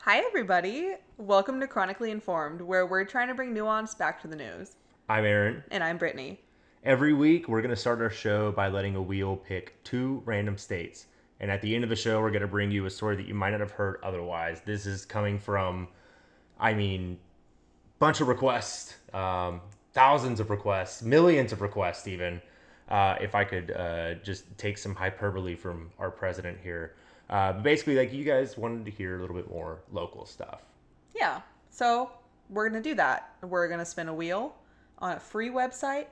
Hi, everybody. Welcome to Chronically Informed, where we're trying to bring nuance back to the news. I'm Aaron. And I'm Brittany. Every week, we're going to start our show by letting a wheel pick two random states. And at the end of the show, we're going to bring you a story that you might not have heard otherwise. This is coming from, bunch of requests, thousands of requests, millions of requests, even. If I could just take some hyperbole from our president here. Basically, you guys wanted to hear a little bit more local stuff. Yeah, so we're going to do that. We're going to spin a wheel on a free website,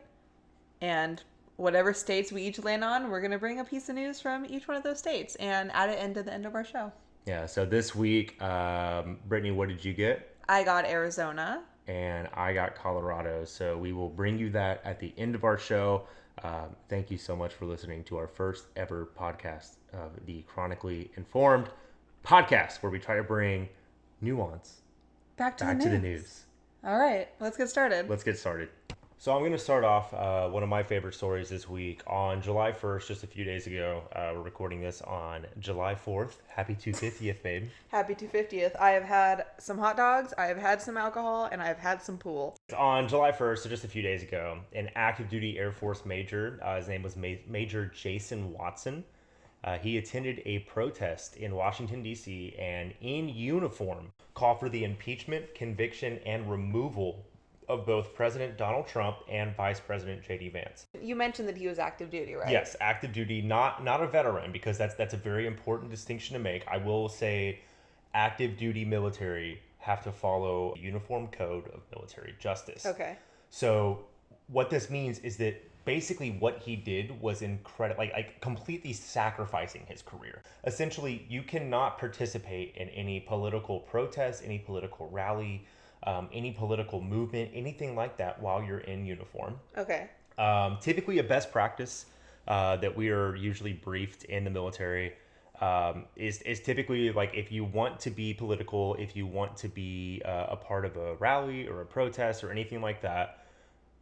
and whatever states we each land on, we're going to bring a piece of news from each one of those states and add it into the end of our show. Yeah, so this week, Brittany, what did you get? I got Arizona. And I got Colorado. So we will bring you that at the end of our show. Thank you so much for listening to our first ever podcast of the Chronically Informed podcast, where we try to bring nuance back to the news. All right, let's get started. Let's get started. So I'm going to start off one of my favorite stories this week. On July 1st, just a few days ago, we're recording this on July 4th. Happy 250th, babe. Happy 250th. I have had some hot dogs, I have had some alcohol, and I've had some pool. On July 1st, so just a few days ago, an active duty Air Force major, his name was Major Jason Watson. He attended a protest in Washington, D.C., and in uniform called for the impeachment, conviction, and removal of both President Donald Trump and Vice President J.D. Vance. You mentioned that he was active duty, right? Yes, active duty, not a veteran, because that's a very important distinction to make. I will say active duty military have to follow Uniform Code of Military Justice. Okay. So what this means is that basically what he did was incredible, like completely sacrificing his career. Essentially, you cannot participate in any political protest, any political rally, any political movement, anything like that while you're in uniform. Okay. Typically, a best practice that we are usually briefed in the military is typically like, if you want to be political, if you want to be a part of a rally or a protest or anything like that,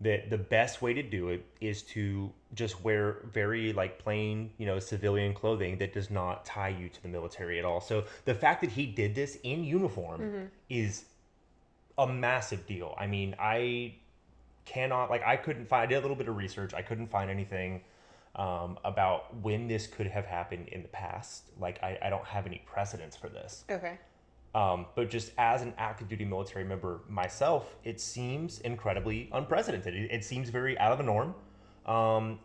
the best way to do it is to just wear very plain, civilian clothing that does not tie you to the military at all. So the fact that he did this in uniform is a massive deal. I mean, I couldn't find, I did a little bit of research. I couldn't find anything about when this could have happened in the past. I don't have any precedents for this. Okay. But just as an active duty military member myself, it seems incredibly unprecedented. It seems very out of the norm.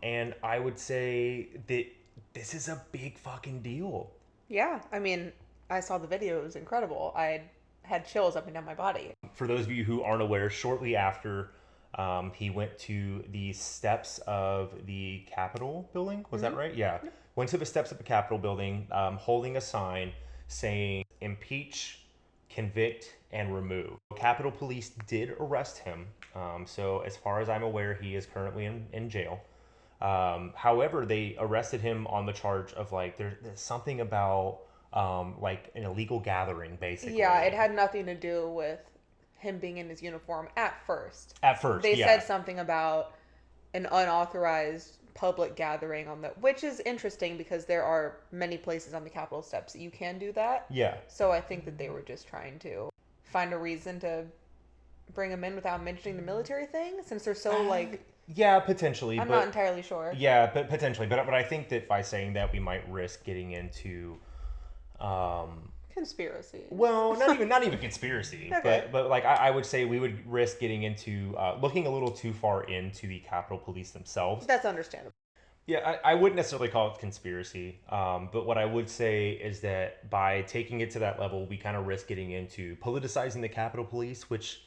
And I would say that this is a big fucking deal. Yeah. I mean, I saw the video. It was incredible. I had chills up and down my body. For those of you who aren't aware, shortly after he went to the steps of the Capitol building. Was that right? Yeah. Yep. Went to the steps of the Capitol building, holding a sign saying impeach, convict, and remove. Capitol Police did arrest him. So as far as I'm aware, he is currently in jail. However, they arrested him on the charge of there's something about an illegal gathering, basically. Yeah, it had nothing to do with him being in his uniform at first. They said something about an unauthorized public gathering which is interesting because there are many places on the Capitol steps that you can do that. Yeah. So I think that they were just trying to find a reason to bring him in without mentioning the military thing, since they're so yeah, potentially. I'm not entirely sure. Yeah, but potentially. But I think that by saying that, we might risk getting into conspiracy. Well, not even conspiracy. Okay. But I would say we would risk getting into looking a little too far into the Capitol Police themselves. That's understandable. Yeah, I wouldn't necessarily call it conspiracy. But what I would say is that by taking it to that level, we kind of risk getting into politicizing the Capitol Police, which,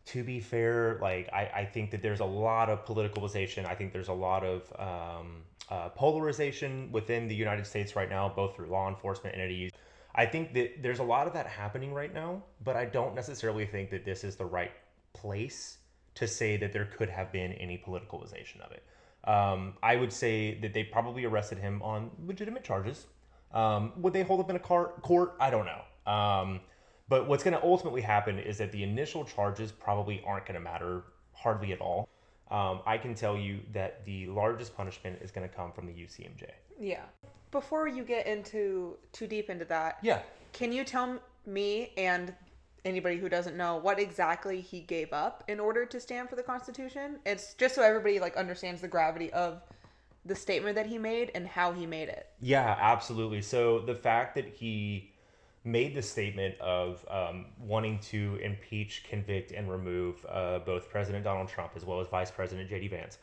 to be fair, I think that there's a lot of politicalization. I think there's a lot of polarization within the United States right now, both through law enforcement entities. I think that there's a lot of that happening right now, but I don't necessarily think that this is the right place to say that there could have been any politicalization of it. I would say that they probably arrested him on legitimate charges. Would they hold up in a court? I don't know. But what's going to ultimately happen is that the initial charges probably aren't going to matter hardly at all. I can tell you that the largest punishment is going to come from the UCMJ. Yeah. Before you get too deep into that, yeah, can you tell me and anybody who doesn't know what exactly he gave up in order to stand for the Constitution. It's just so everybody like understands the gravity of the statement that he made and how he made it. Yeah, absolutely. So the fact that he made the statement of wanting to impeach, convict, and remove both President Donald Trump as well as Vice President J.D. Vance,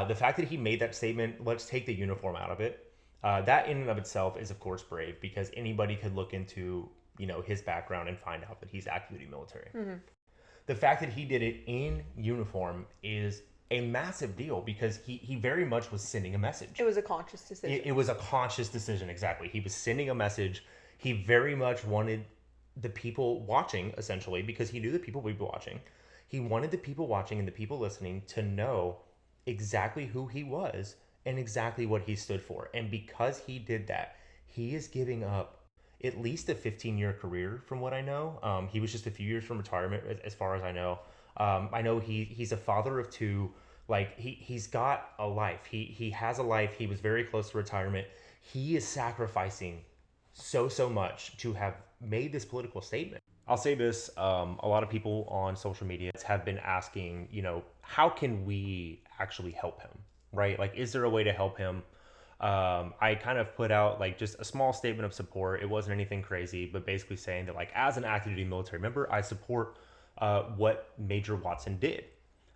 the fact that he made that statement, let's take the uniform out of it, that in and of itself is, of course, brave, because anybody could look into, his background and find out that he's active duty military. Mm-hmm. The fact that he did it in uniform is a massive deal, because he very much was sending a message. It was a conscious decision. It was a conscious decision, exactly. He was sending a message. He very much wanted the people watching, essentially, because he knew the people would be watching. He wanted the people watching and the people listening to know exactly who he was and exactly what he stood for. And because he did that, he is giving up at least a 15-year career, from what I know. He was just a few years from retirement, as far as I know. I know he's a father of two. Like, he's got a life. He has a life. He was very close to retirement. He is sacrificing so much to have made this political statement. I'll say this, a lot of people on social media have been asking, how can we actually help him, right? Like, is there a way to help him? I kind of put out like just a small statement of support. It wasn't anything crazy, but basically saying that, like, as an active duty military member, I support what Major Watson did.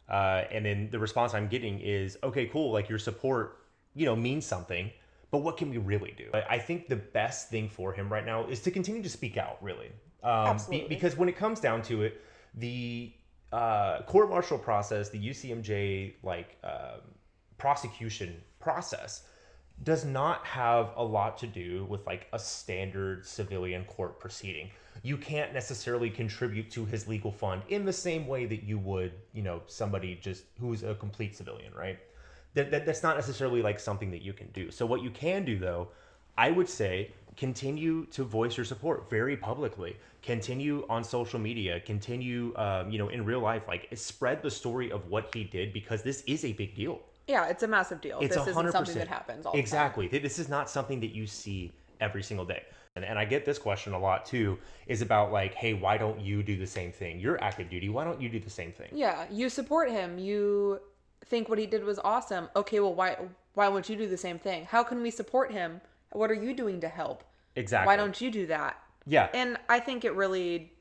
And then the response I'm getting is, okay, cool. Like, your support, means something, but what can we really do? I think the best thing for him right now is to continue to speak out, really. Absolutely. Because when it comes down to it, the court-martial process, the UCMJ prosecution process, does not have a lot to do with like a standard civilian court proceeding. You can't necessarily contribute to his legal fund in the same way that you would, somebody just who's a complete civilian, right? That's not necessarily like something that you can do. So what you can do, though, I would say, continue to voice your support very publicly. Continue on social media. Continue, in real life, like, spread the story of what he did, because this is a big deal. Yeah, it's a massive deal. It's this 100%. Isn't something that happens all the time. Exactly. This is not something that you see every single day. And I get this question a lot too, is about like, hey, why don't you do the same thing? You're active duty. Why don't you do the same thing? Yeah, you support him. You think what he did was awesome. Okay, well, why won't you do the same thing? How can we support him? What are you doing to help? Exactly. Why don't you do that? Yeah. And I think it really,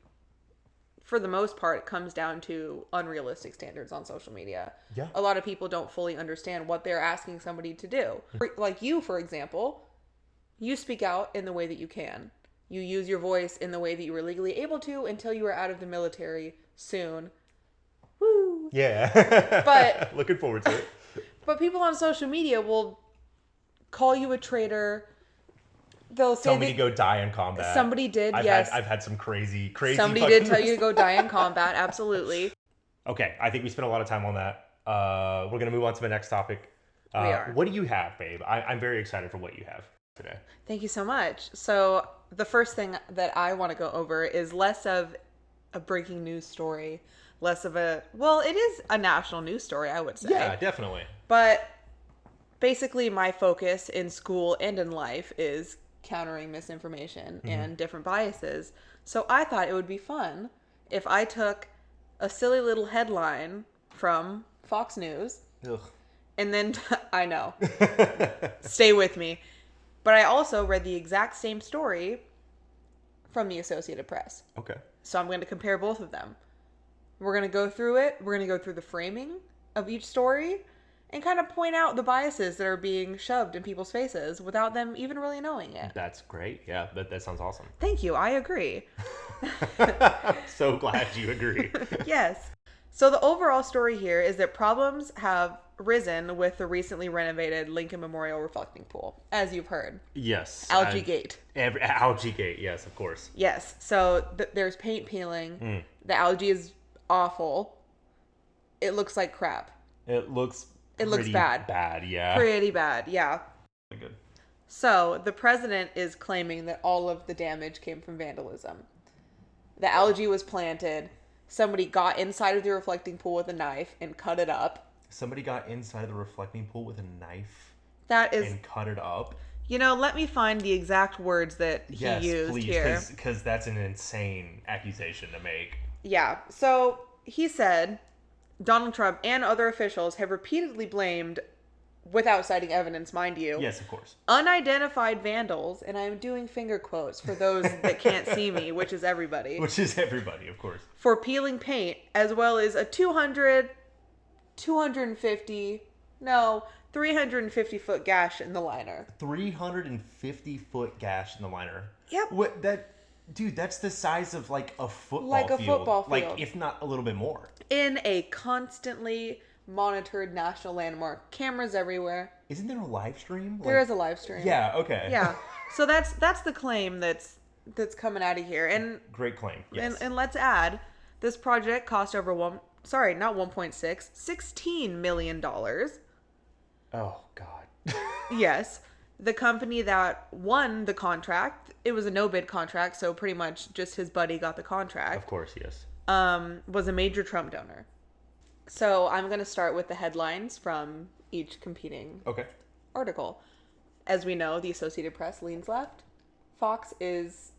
for the most part, comes down to unrealistic standards on social media. Yeah. A lot of people don't fully understand what they're asking somebody to do. Like you, for example, you speak out in the way that you can. You use your voice in the way that you were legally able to until you are out of the military soon. Woo! Yeah. But looking forward to it. But people on social media will call you a traitor. They'll say tell me to go die in combat. Somebody did, yes. I've had some crazy. Somebody did tell you to go die in combat, absolutely. Okay, I think we spent a lot of time on that. We're going to move on to the next topic. We are. What do you have, babe? I'm very excited for what you have today. Thank you so much. So the first thing that I want to go over is less of a breaking news story, less of it is a national news story, I would say. Yeah, definitely. But basically my focus in school and in life is countering misinformation and different biases. So I thought it would be fun if I took a silly little headline from Fox News. Ugh. And then, I know, stay with me. But I also read the exact same story from the Associated Press. Okay. So I'm going to compare both of them. We're going to go through it. We're going to go through the framing of each story and kind of point out the biases that are being shoved in people's faces without them even really knowing it. That's great. Yeah, that sounds awesome. Thank you. I agree. So glad you agree. Yes. So the overall story here is that problems have risen with the recently renovated Lincoln Memorial reflecting pool, as you've heard. Yes. Algae Gate. Algae Gate, yes, of course. Yes. So there's paint peeling. The algae is awful. It looks like crap. It looks bad. Bad, yeah. Pretty bad, yeah. Good. So the president is claiming that all of the damage came from vandalism. The algae was planted. Somebody got inside of the reflecting pool with a knife and cut it up. Somebody got inside of the reflecting pool with a knife That is... and cut it up? Let me find the exact words that he used please, here. because that's an insane accusation to make. Yeah. So he said Donald Trump and other officials have repeatedly blamed, without citing evidence, mind you. Yes, of course. Unidentified vandals, and I'm doing finger quotes for those that can't see me, which is everybody. Which is everybody, of course. For peeling paint, as well as a 350-foot gash in the liner. 350-foot gash in the liner. Yep. Dude, that's the size of like a football Like a field. football field. Like, if not a little bit more. In a constantly monitored national landmark. Cameras everywhere. Isn't there a live stream? There is a live stream. Yeah, okay. Yeah. So that's the claim that's coming out of here. And great claim. Yes. And let's add, this project cost over $16 million. Oh, God. Yes. The company that won the contract, it was a no-bid contract, so pretty much just his buddy got the contract. Of course, yes. Was a major Trump donor. So I'm going to start with the headlines from each competing article. As we know, the Associated Press leans left. Fox is,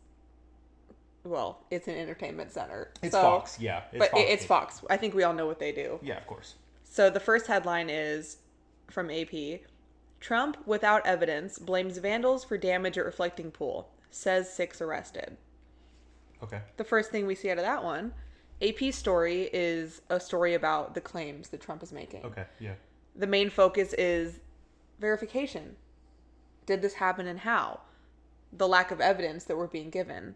well, it's an entertainment center. It's Fox, yeah. It's Fox. I think we all know what they do. Yeah, of course. So the first headline is from AP. Trump, without evidence, blames vandals for damage at reflecting pool. Says 6 arrested. Okay. The first thing we see out of that one, AP story is a story about the claims that Trump is making. Okay, yeah. The main focus is verification. Did this happen and how? The lack of evidence that we're being given.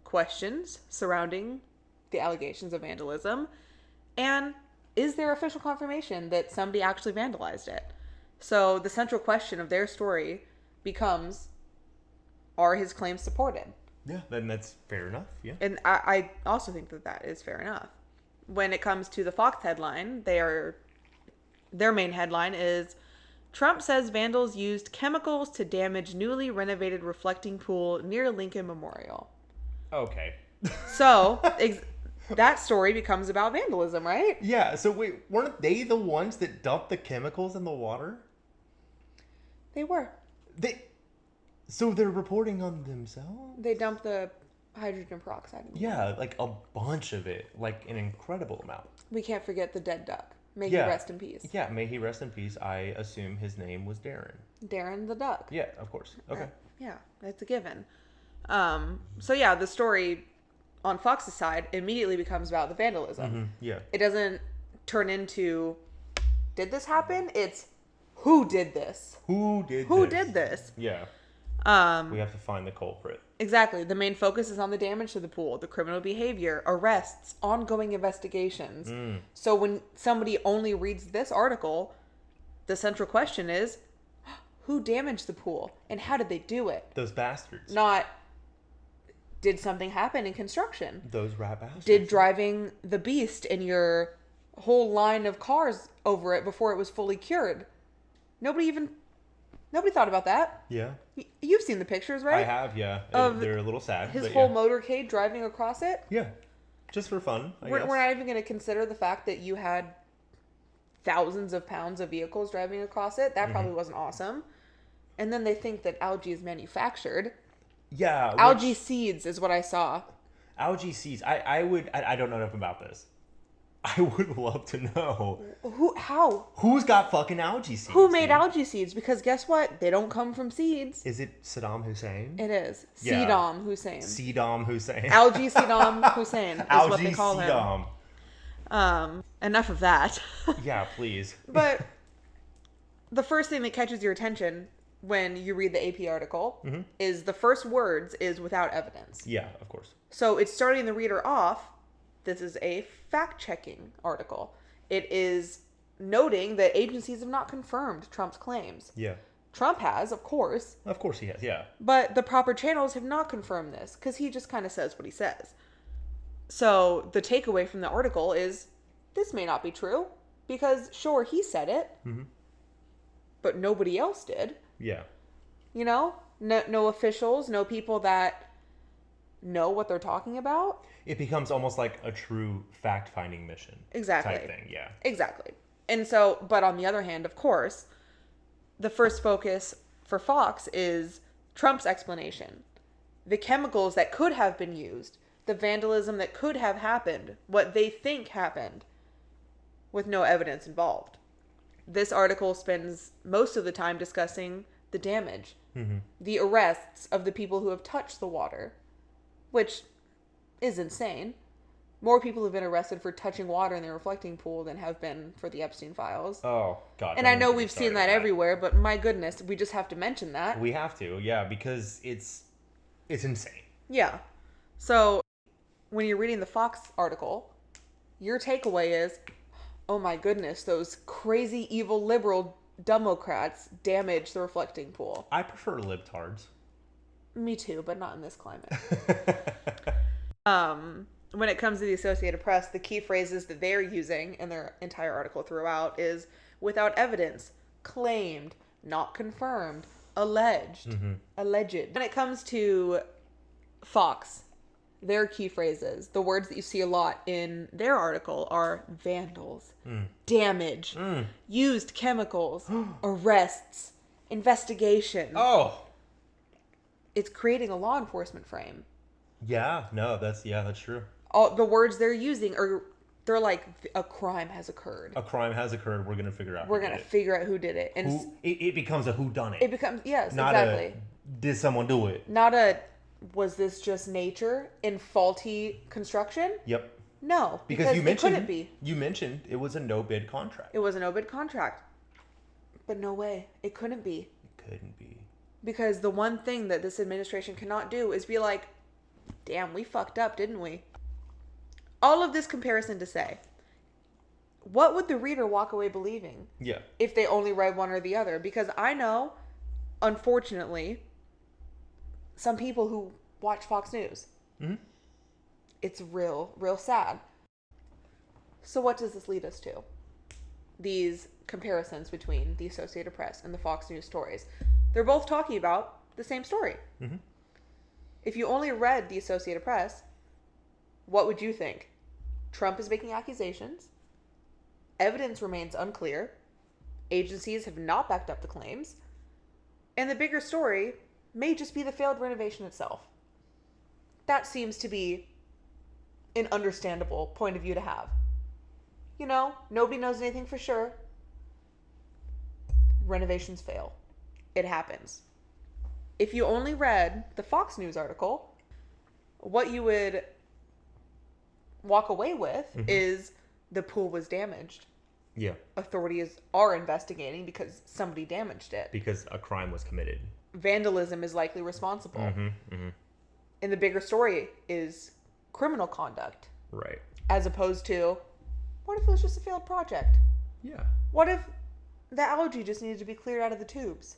Questions surrounding the allegations of vandalism. And is there official confirmation that somebody actually vandalized it? So the central question of their story becomes, are his claims supported? Yeah, then that's fair enough, yeah. And I also think that is fair enough. When it comes to the Fox headline, their main headline is, Trump says vandals used chemicals to damage newly renovated reflecting pool near Lincoln Memorial. Okay. So, that story becomes about vandalism, right? Yeah, so wait, weren't they the ones that dumped the chemicals in the water? They were. So they're reporting on themselves? They dumped the hydrogen peroxide in the water. Yeah, like a bunch of it. Like an incredible amount. We can't forget the dead duck. May he rest in peace. Yeah, may he rest in peace. I assume his name was Darren. Darren the duck. Yeah, of course. Okay. Yeah, that's a given. So yeah, the story on Fox's side immediately becomes about the vandalism. Mm-hmm. Yeah. It doesn't turn into, did this happen? It's, who did this? Who did this? Yeah. We have to find the culprit. Exactly. The main focus is on the damage to the pool, the criminal behavior, arrests, ongoing investigations. So when somebody only reads this article, the central question is, who damaged the pool and how did they do it? Those bastards. Not, did something happen in construction? Those rat bastards. Did driving the beast in your whole line of cars over it before it was fully cured? Nobody thought about that. Yeah. You've seen the pictures, right? I have, yeah. They're a little sad. His whole motorcade driving across it. Yeah. Just for fun, I guess. We're not even going to consider the fact that you had thousands of pounds of vehicles driving across it. That probably wasn't awesome. And then they think that algae is manufactured. Yeah. Algae seeds is what I saw. Algae seeds. I don't know enough about this. I would love to know. How? Who's got fucking algae seeds? Who made algae seeds? Because guess what? They don't come from seeds. Is it Saddam Hussein? It is. Yeah. Saddam Hussein. Saddam Hussein. Algae Saddam Hussein is algae what they call Saddam. him. Enough of that. Yeah, please. But the first thing that catches your attention when you read the AP article is the first words is without evidence. Yeah, of course. So it's starting the reader off. This is a fact-checking article. It is noting that agencies have not confirmed Trump's claims. Yeah. Trump has, of course. Of course he has, yeah. But the proper channels have not confirmed this because he just kind of says what he says. So the takeaway from the article is this may not be true because, sure, he said it, but nobody else did. Yeah. You know? No officials, no people that know what they're talking about. It becomes almost like a true fact-finding mission. Exactly. Type thing, yeah. Exactly. And so, but on the other hand, of course, the first focus for Fox is Trump's explanation. The chemicals that could have been used, the vandalism that could have happened, what they think happened, with no evidence involved. This article spends most of the time discussing the damage, the arrests of the people who have touched the water, which is insane. More people have been arrested for touching water in the reflecting pool than have been for the Epstein files. Oh, God. And I know we've seen that everywhere, but my goodness, we just have to mention that. We have to, yeah, because it's insane. Yeah. So when you're reading the Fox article, your takeaway is, oh my goodness, those crazy, evil, liberal Democrats damaged the reflecting pool. I prefer libtards. Me too, but not in this climate. When it comes to the Associated Press, the key phrases that they're using in their entire article throughout is without evidence, claimed, not confirmed, alleged, alleged. When it comes to Fox, their key phrases, the words that you see a lot in their article are vandals, damage, used chemicals, arrests, investigation. Oh. It's creating a law enforcement frame. Yeah, no, that's true. All the words they're using they're like, a crime has occurred. A crime has occurred. We're going to figure out We're going to figure out who did it. And it becomes a whodunit. it becomes, yes, Not exactly. Did someone do it? Not a, was this just nature in faulty construction? Yep. No, because you mentioned, it couldn't be. You mentioned it was a no-bid contract. It was a no-bid contract. But no way. It couldn't be. It couldn't be. Because the one thing that this administration cannot do is be like, damn, we fucked up, didn't we? All of this comparison to say, what would the reader walk away believing? Yeah. If they only read one or the other? Because I know, unfortunately, some people who watch Fox News. Mm-hmm. It's real sad. So what does this lead us to? These comparisons between the Associated Press and the Fox News stories. They're both talking about the same story. Mm-hmm. If you only read the Associated Press, what would you think? Trump is making accusations. Evidence remains unclear. Agencies have not backed up the claims. And the bigger story may just be the failed renovation itself. That seems to be an understandable point of view to have. You know, nobody knows anything for sure. Renovations fail. It happens. If you only read the Fox News article, what you would walk away with is the pool was damaged. Yeah. Authorities are investigating because somebody damaged it. Because a crime was committed. Vandalism is likely responsible. And the bigger story is criminal conduct. Right. As opposed to, what if it was just a failed project? Yeah. What if the algae just needed to be cleared out of the tubes?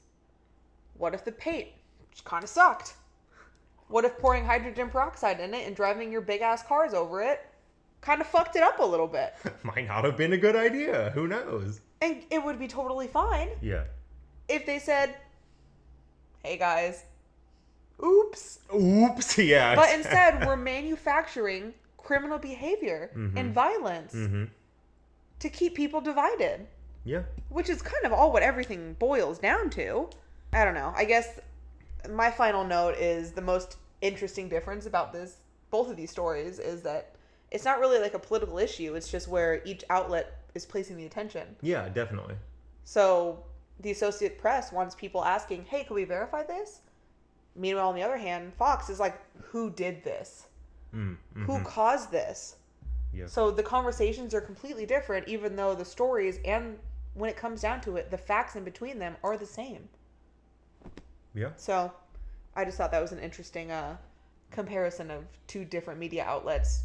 What if the paint just kind of sucked? What if pouring hydrogen peroxide in it and driving your big ass cars over it kind of fucked it up a little bit? Might not have been a good idea. Who knows? And it would be totally fine. Yeah. If they said, hey guys, oops. Oops, yeah. But instead, we're manufacturing criminal behavior and violence to keep people divided. Yeah. Which is kind of all what everything boils down to. I don't know. I guess my final note is the most interesting difference about both of these stories is that it's not really like a political issue. It's just where each outlet is placing the attention. Yeah, definitely. So the Associated Press wants people asking, hey, can we verify this? Meanwhile, on the other hand, Fox is like, who did this? Who caused this? Yeah. So the conversations are completely different, even though the stories and when it comes down to it, the facts in between them are the same. Yeah. So I just thought that was an interesting comparison of two different media outlets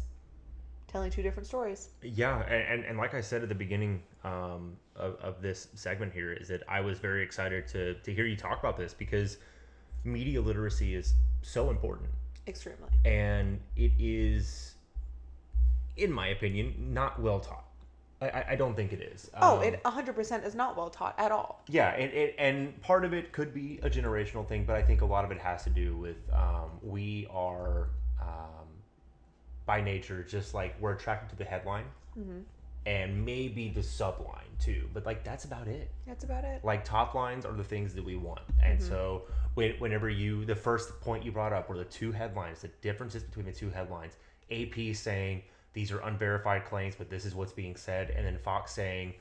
telling two different stories. Yeah, and like I said at the beginning of this segment here, is that I was very excited to hear you talk about this because media literacy is so important. Extremely. And it is, in my opinion, not well taught. I don't think it is. It 100% is not well taught at all. Yeah, and part of it could be a generational thing, but I think a lot of it has to do with we are, by nature, just like we're attracted to the headline. and maybe the subline too. But like that's about it. That's about it. Like top lines are the things that we want. And so whenever the first point you brought up were the two headlines, the differences between the two headlines, AP saying these are unverified claims, but this is what's being said, and then Fox saying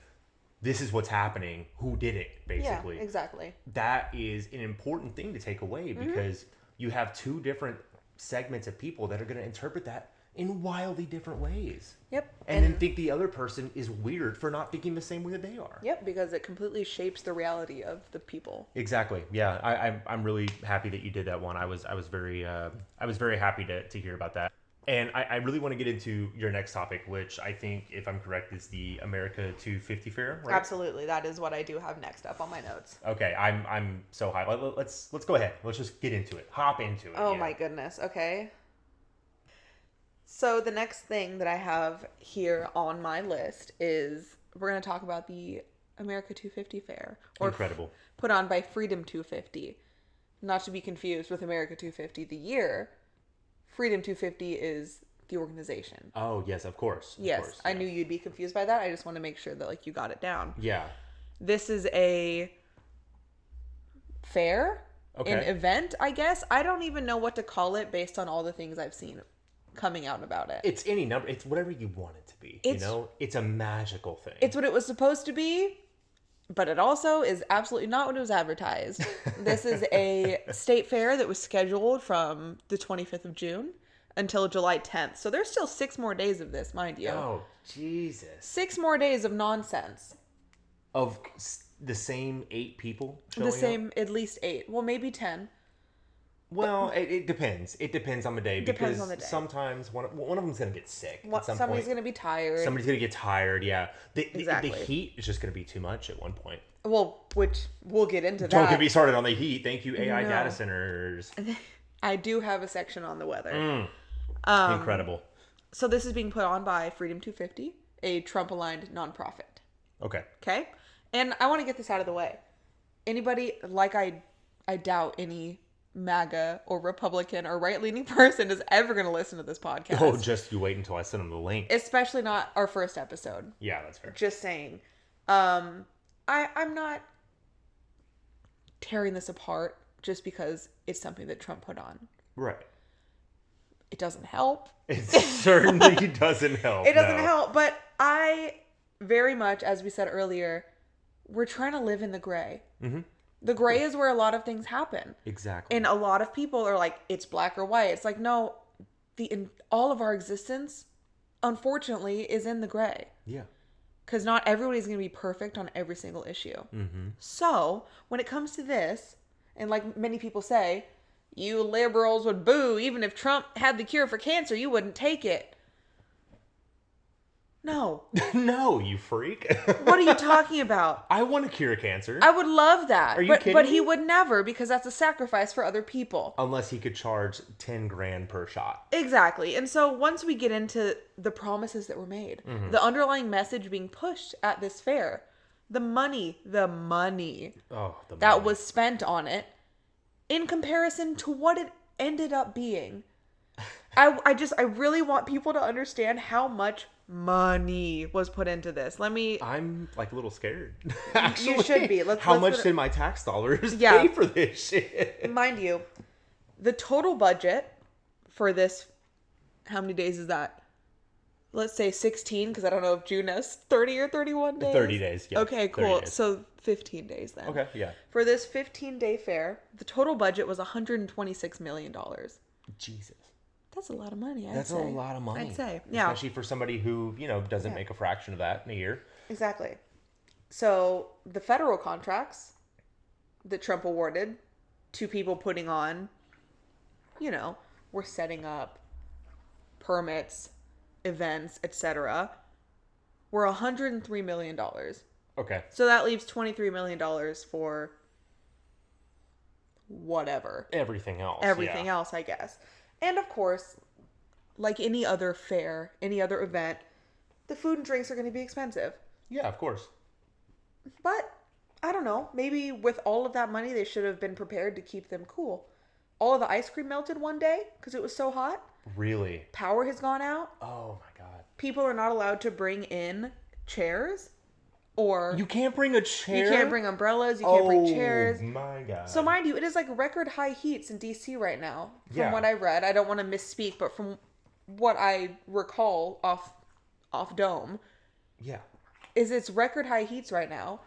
this is what's happening, who did it, basically. Yeah, exactly. That is an important thing to take away because you have two different segments of people that are going to interpret that in wildly different ways. Yep. And then think the other person is weird for not thinking the same way that they are. Yep, because it completely shapes the reality of the people. Exactly. Yeah, I'm really happy that you did that one. I was very happy to hear about that. And I really want to get into your next topic, which I think, if I'm correct, is the America 250 Fair, right? Absolutely. That is what I do have next up on my notes. Okay, I'm so high. Let's go ahead. Let's just get into it. Hop into it. Oh my goodness. Okay. So the next thing that I have here on my list is we're going to talk about the America 250 Fair. Incredible. Put on by Freedom 250. Not to be confused with America 250 the year. Freedom 250 is the organization. Oh, yes, of course. Yes, I knew you'd be confused by that. I just want to make sure that like you got it down. Yeah. This is a fair, an event, I guess. I don't even know what to call it based on all the things I've seen coming out about it. It's any number. It's whatever you want it to be. It's a magical thing. It's what it was supposed to be, but it also is absolutely not what it was advertised. This is a state fair that was scheduled from the 25th of June until July 10th. So there's still 6 more days of this, mind you. Oh, Jesus. 6 more days of nonsense. Of the same 8 people showing The same, up? at least 8. Well, maybe 10. Well, it depends. It depends on the day. Depends on the day. Sometimes one of them's going to get sick at some Somebody's point. going to be tired. Somebody's going to get tired, yeah. Exactly. The heat is just going to be too much at one point. Well, which we'll get into Don't that. get me started on the heat. Thank you, AI No. data centers. I do have a section on the weather. Incredible. So this is being put on by Freedom 250, a Trump-aligned nonprofit. Okay. Okay? And I want to get this out of the way. Anybody, like I doubt any MAGA or Republican or right-leaning person is ever going to listen to this podcast. Oh, just you wait until I send them the link. Especially not our first episode. Yeah, that's fair. Just saying. I'm not tearing this apart just because it's something that Trump put on. Right. It doesn't help. It certainly doesn't help. It doesn't help. But I very much, as we said earlier, we're trying to live in the gray. Mm-hmm. The gray is where a lot of things happen. Exactly. And a lot of people are like, it's black or white. It's like, no, all of our existence, unfortunately, is in the gray. Yeah. Because not everybody's going to be perfect on every single issue. Mm-hmm. So, when it comes to this, and like many people say, you liberals would boo, even if Trump had the cure for cancer, you wouldn't take it. No. No, you freak. What are you talking about? I want to cure cancer. I would love that. Are you kidding But me? he would never, because that's a sacrifice for other people. Unless he could charge 10 grand per shot. Exactly. And so once we get into the promises that were made, the underlying message being pushed at this fair, the money that was spent on it in comparison to what it ended up being. I really want people to understand how much money was put into this. I'm like a little scared. Actually, you should be. How much did my tax dollars pay for this shit? Mind you, the total budget for this, how many days is that? Let's say 16, because I don't know if June has 30 or 31 days. 30 days, yeah. Okay, cool. So 15 days then. Okay, yeah. For this 15-day fair, the total budget was $126 million. Jesus. That's a lot of money, That's a lot of money. I'd say, yeah. Especially for somebody who, doesn't make a fraction of that in a year. Exactly. So the federal contracts that Trump awarded to people putting on, we're setting up permits, events, etc., were $103 million. Okay. So that leaves $23 million for whatever. Everything else. Everything else, I guess. And of course, like any other fair, any other event, the food and drinks are going to be expensive. Yeah, of course. But, I don't know, maybe with all of that money, they should have been prepared to keep them cool. All of the ice cream melted one day because it was so hot. Really? Power has gone out. Oh my God. People are not allowed to bring in chairs, or You can't bring a chair? you can't bring umbrellas, you can't bring chairs. Oh my God. So mind you, it is like record high heats in DC right now. From Yeah. what I read, I don't want to misspeak, but from what I recall off dome, Yeah. is it's record high heats right now.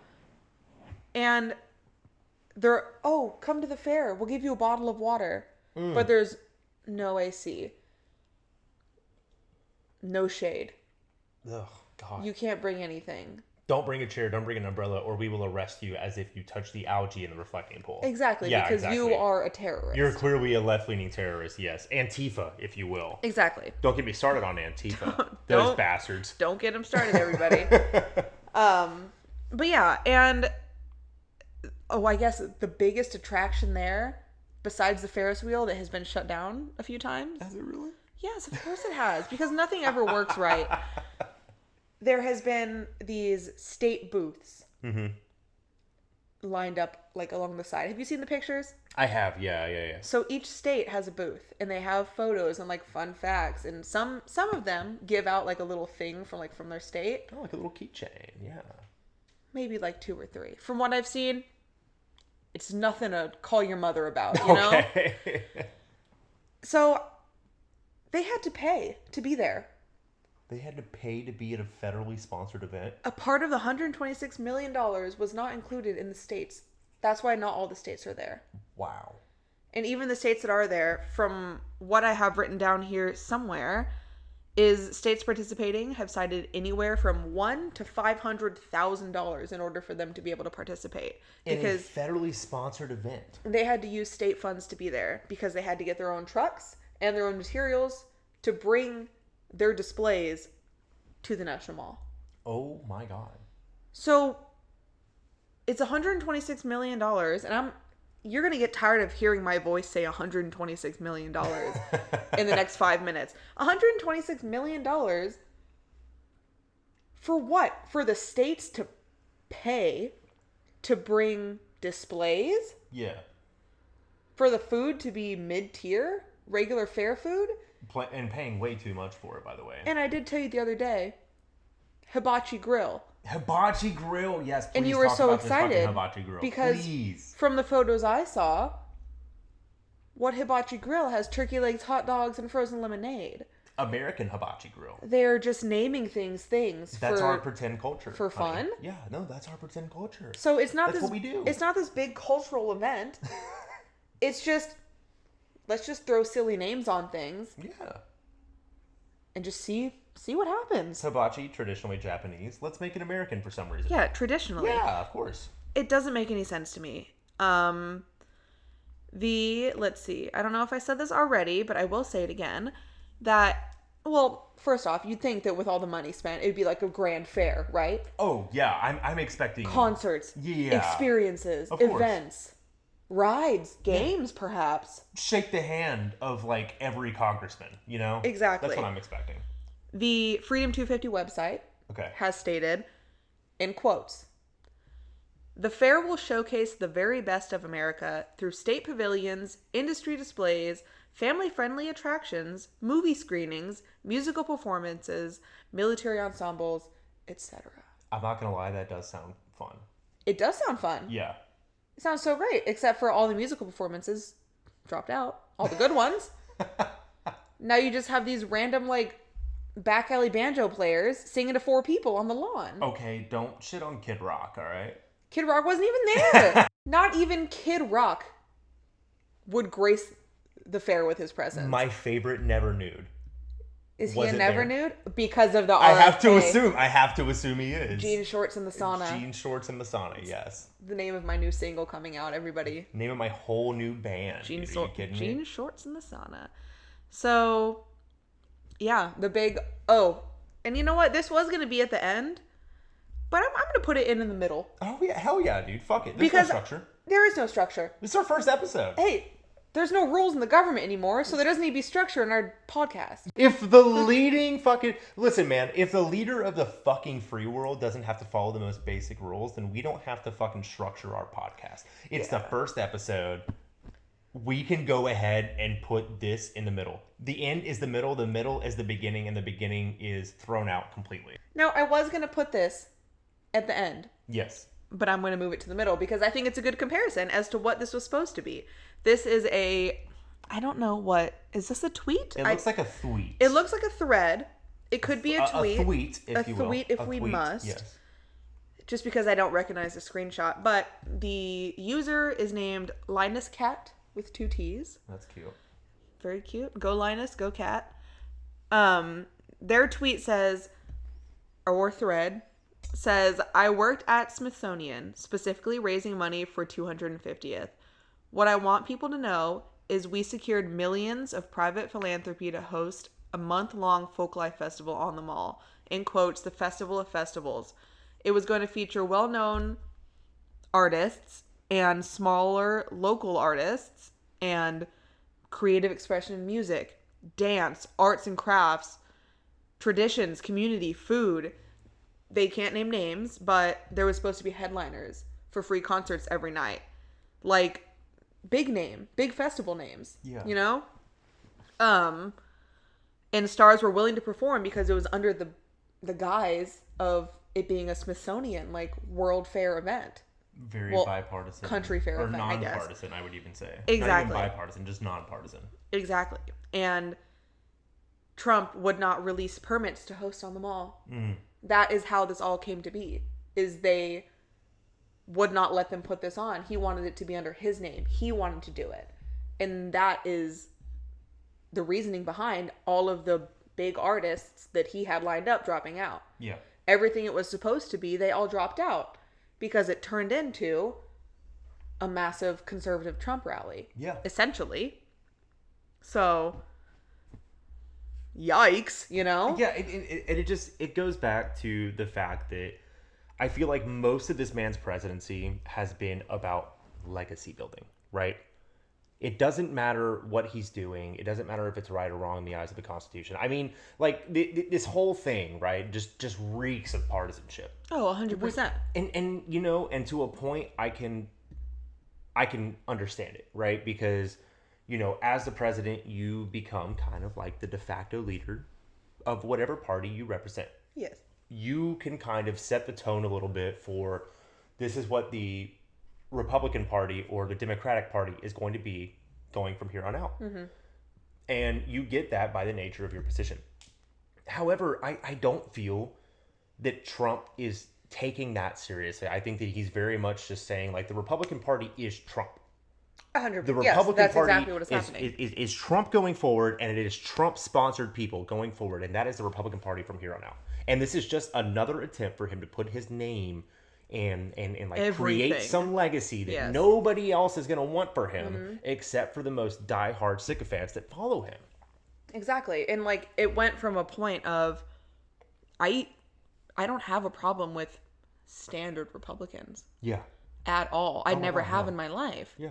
And they're, oh, come to the fair. We'll give you a bottle of water. But there's no AC. No shade. Ugh, God. You can't bring anything. Don't bring a chair, don't bring an umbrella, or we will arrest you as if you touched the algae in the reflecting pool. Exactly, Yeah, because exactly. you are a terrorist. You're clearly a left-leaning terrorist, yes. Antifa, if you will. Exactly. Don't get me started on Antifa. Those Don't- bastards. Don't get them started, everybody. But yeah, and I guess the biggest attraction there, besides the Ferris wheel that has been shut down a few times. Has it really? Yes, of course it has, because nothing ever works right. There has been these state booths lined up like along the side. Have you seen the pictures? I have, yeah. So each state has a booth, and they have photos and like fun facts, and some of them give out like a little thing from their state. Oh, like a little keychain, yeah. Maybe like 2 or 3. From what I've seen, it's nothing to call your mother about, you know? Okay. So they had to pay to be there. They had to pay to be at a federally sponsored event? A part of the $126 million was not included in the states. That's why not all the states are there. Wow. And even the states that are there, from what I have written down here somewhere, is states participating have cited anywhere from $1,000 to $500,000 in order for them to be able to participate. Because in a federally sponsored event. they had to use state funds to be there, because they had to get their own trucks and their own materials to bring their displays to the National Mall. Oh my God. So it's $126 million, and you're going to get tired of hearing my voice say $126 million in the next 5 minutes. $126 million for what? For the states to pay to bring displays? Yeah. For the food to be mid-tier? Regular fare food? And paying way too much for it, by the way. And I did tell you the other day, Hibachi Grill. Hibachi Grill, yes. And please you were talk so about this fucking excited Hibachi Grill. because Please. from the photos I saw, what Hibachi Grill has turkey legs, hot dogs, and frozen lemonade. American Hibachi Grill. They're just naming things That's our pretend culture. for honey. fun? Yeah, no, that's our pretend culture. So it's not That's this. what we do. It's not this big cultural event. It's just, let's just throw silly names on things Yeah. and just see what happens. Hibachi, traditionally Japanese. Let's make it American for some reason. Yeah, traditionally. Yeah, of course. It doesn't make any sense to me. Let's see. I don't know if I said this already, but I will say it again. Well, first off, you'd think that with all the money spent, it'd be like a grand fair, right? Oh, yeah, I'm expecting... Concerts, Yeah. experiences, Of course. events, rides, games, perhaps. Shake the hand of, like, every congressman, you know? Exactly. That's what I'm expecting. The Freedom 250 website Okay. has stated, in quotes, "The fair will showcase the very best of America through state pavilions, industry displays, family-friendly attractions, movie screenings, musical performances, military ensembles, etc." I'm not gonna lie, that does sound fun. It does sound fun. Yeah. It sounds so great, except for all the musical performances dropped out. All the good ones. Now you just have these random, like, back alley banjo players singing to 4 people on the lawn. Okay, don't shit on Kid Rock, alright? Kid Rock wasn't even there. Not even Kid Rock would grace the fair with his presence. My favorite Never Nude. Is he a wasn't never there. nude? Because of the RFK. I have to assume he is. Jean shorts in the sauna. Jean shorts in the sauna, yes. The name of my new single coming out, everybody. Name of my whole new band. Are you kidding me? Jean shorts in the sauna. So, yeah, the big... Oh, and you know what? This was going to be at the end, but I'm going to put it in the middle. Oh, yeah. Hell yeah, dude. Fuck it. There's Because no structure. there is no structure. This is our first episode. Hey, there's no rules in the government anymore, so there doesn't need to be structure in our podcast. If the leading fucking... Listen, man. If the leader of the fucking free world doesn't have to follow the most basic rules, then we don't have to fucking structure our podcast. It's the first episode. we can go ahead and put this in the middle. The end is the middle is the beginning, and the beginning is thrown out completely. Now, I was going to put this at the end, Yes. but I'm going to move it to the middle because I think it's a good comparison as to what this was supposed to be. This is I don't know what, is this a tweet? It looks like a tweet. It looks like a thread. It could be a tweet. A tweet, if you will. A tweet if we must. Yes. Just because I don't recognize the screenshot. But the user is named Linus Cat with 2 T's. That's cute. Very cute. Go Linus, go Cat. Their tweet says, or thread, says, I worked at Smithsonian, specifically raising money for 250th. What I want people to know is we secured millions of private philanthropy to host a month-long folklife festival on the mall. In quotes, the Festival of Festivals. It was going to feature well-known artists and smaller local artists and creative expression in music, dance, arts and crafts, traditions, community, food. They can't name names, but there was supposed to be headliners for free concerts every night. Like, big festival names. Yeah. You know? And stars were willing to perform because it was under the guise of it being a Smithsonian, like, World Fair event. Very bipartisan. Country fair or event, I guess. non-partisan, I would even say. Exactly. Not even bipartisan, just non-partisan. Exactly. And Trump would not release permits to host on the mall. Mm. That is how this all came to be, is they would not let them put this on. He wanted it to be under his name. He wanted to do it. And that is the reasoning behind all of the big artists that he had lined up dropping out. Yeah. Everything it was supposed to be, they all dropped out because it turned into a massive conservative Trump rally. Yeah. Essentially. So, yikes, you know? Yeah, it goes back to the fact that I feel like most of this man's presidency has been about legacy building, right? It doesn't matter what he's doing. It doesn't matter if it's right or wrong in the eyes of the Constitution. I mean, like, this whole thing, right, just reeks of partisanship. Oh, 100%. And you know, and to a point, I can understand it, right? Because, you know, as the president, you become kind of like the de facto leader of whatever party you represent. Yes. You can kind of set the tone a little bit for this is what the Republican Party or the Democratic Party is going to be going from here on out. Mm-hmm. And you get that by the nature of your position. However, I don't feel that Trump is taking that seriously. I think that he's very much just saying, like, the Republican Party is Trump. 100%. The Republican that's Party exactly what is happening. Is Trump going forward, and it is Trump-sponsored people going forward, and that is the Republican Party from here on out. And this is just another attempt for him to put his name and like Everything. Create some legacy that nobody else is going to want for him except for the most diehard sycophants that follow him. Exactly. And like it went from a point of I don't have a problem with standard Republicans. Yeah. At all. I never have in my life. Yeah.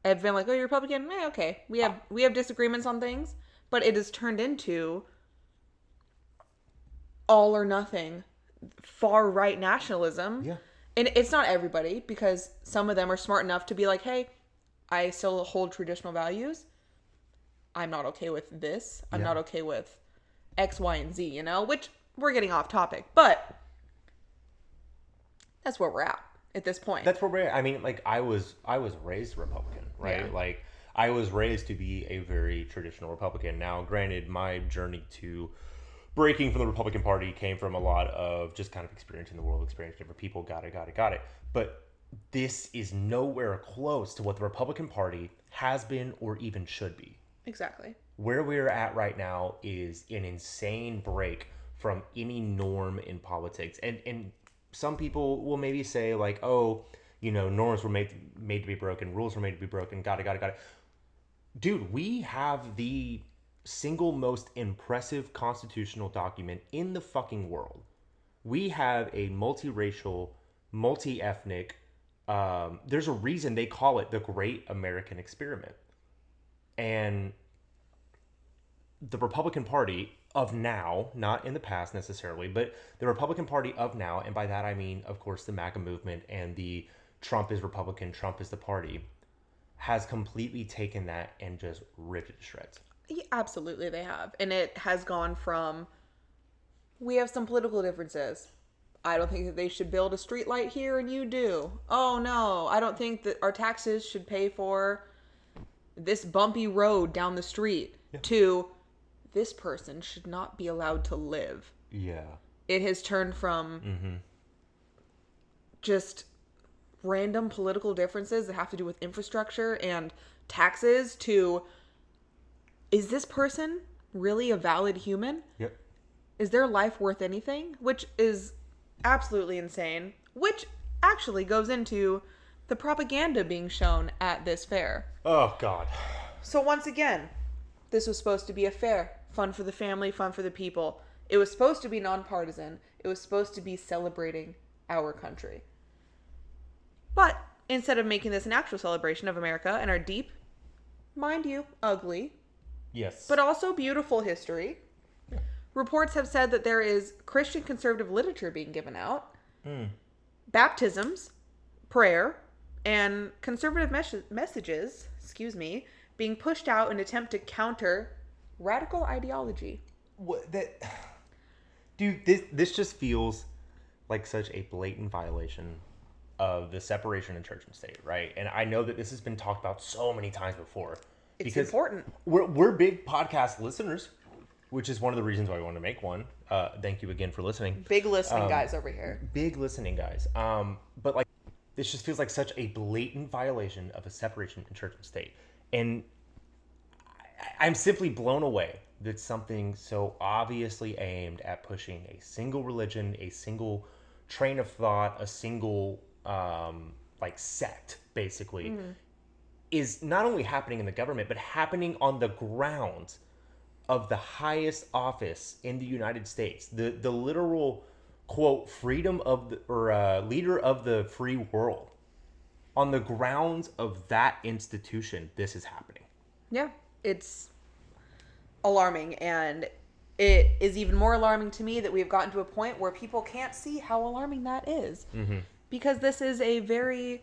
I've been like, "Oh, you're Republican? Okay. We have disagreements on things, but it has turned into all or nothing far right nationalism." Yeah. And it's not everybody, because some of them are smart enough to be like, hey, I still hold traditional values. I'm not okay with this. I'm not okay with X, Y, and Z, you know? Which, we're getting off topic. But that's where we're at this point. That's where we're at. I mean, like, I was raised Republican, right? Yeah. Like, I was raised to be a very traditional Republican. Now, granted, my journey to breaking from the Republican Party came from a lot of just kind of experiencing the world, experiencing different people, got it. But this is nowhere close to what the Republican Party has been or even should be. Exactly. Where we're at right now is an insane break from any norm in politics. And some people will maybe say, like, oh, you know, norms were made to be broken, rules were made to be broken, got it. Dude, we have the single most impressive constitutional document in the fucking world. We have a multiracial, multi-ethnic, there's a reason they call it the Great American Experiment. And the Republican Party of now, not in the past necessarily, but the Republican Party of now, and by that I mean, of course, the MAGA movement and the Trump is Republican, Trump is the party. has completely taken that and just ripped it to shreds. Yeah, absolutely, they have. And it has gone from, we have some political differences. I don't think that they should build a street light here and you do. Oh no, I don't think that our taxes should pay for this bumpy road down the street. Yeah. To, this person should not be allowed to live. Yeah. It has turned from just random political differences that have to do with infrastructure and taxes to, is this person really a valid human? Yep. Is their life worth anything? Which is absolutely insane. Which actually goes into the propaganda being shown at this fair. Oh, God. So once again, this was supposed to be a fair. Fun for the family, fun for the people. It was supposed to be nonpartisan. It was supposed to be celebrating our country. But instead of making this an actual celebration of America and our deep, mind you, ugly, yes, but also beautiful history, reports have said that there is Christian conservative literature being given out, baptisms, prayer, and conservative messages, being pushed out in an attempt to counter radical ideology. What that, dude? This just feels like such a blatant violation of the separation of church and state, right? And I know that this has been talked about so many times before. It's important. We're big podcast listeners, which is one of the reasons why we want to make one. Thank you again for listening. Big listening guys over here. Big listening guys. But like, this just feels like such a blatant violation of a separation in church and state. And I'm simply blown away that something so obviously aimed at pushing a single religion, a single train of thought, a single like sect, basically, is not only happening in the government, but happening on the grounds of the highest office in the United States, the literal quote freedom of the, or leader of the free world. On the grounds of that institution, this is happening. Yeah, it's alarming, and it is even more alarming to me that we've gotten to a point where people can't see how alarming that is. Because this is a very,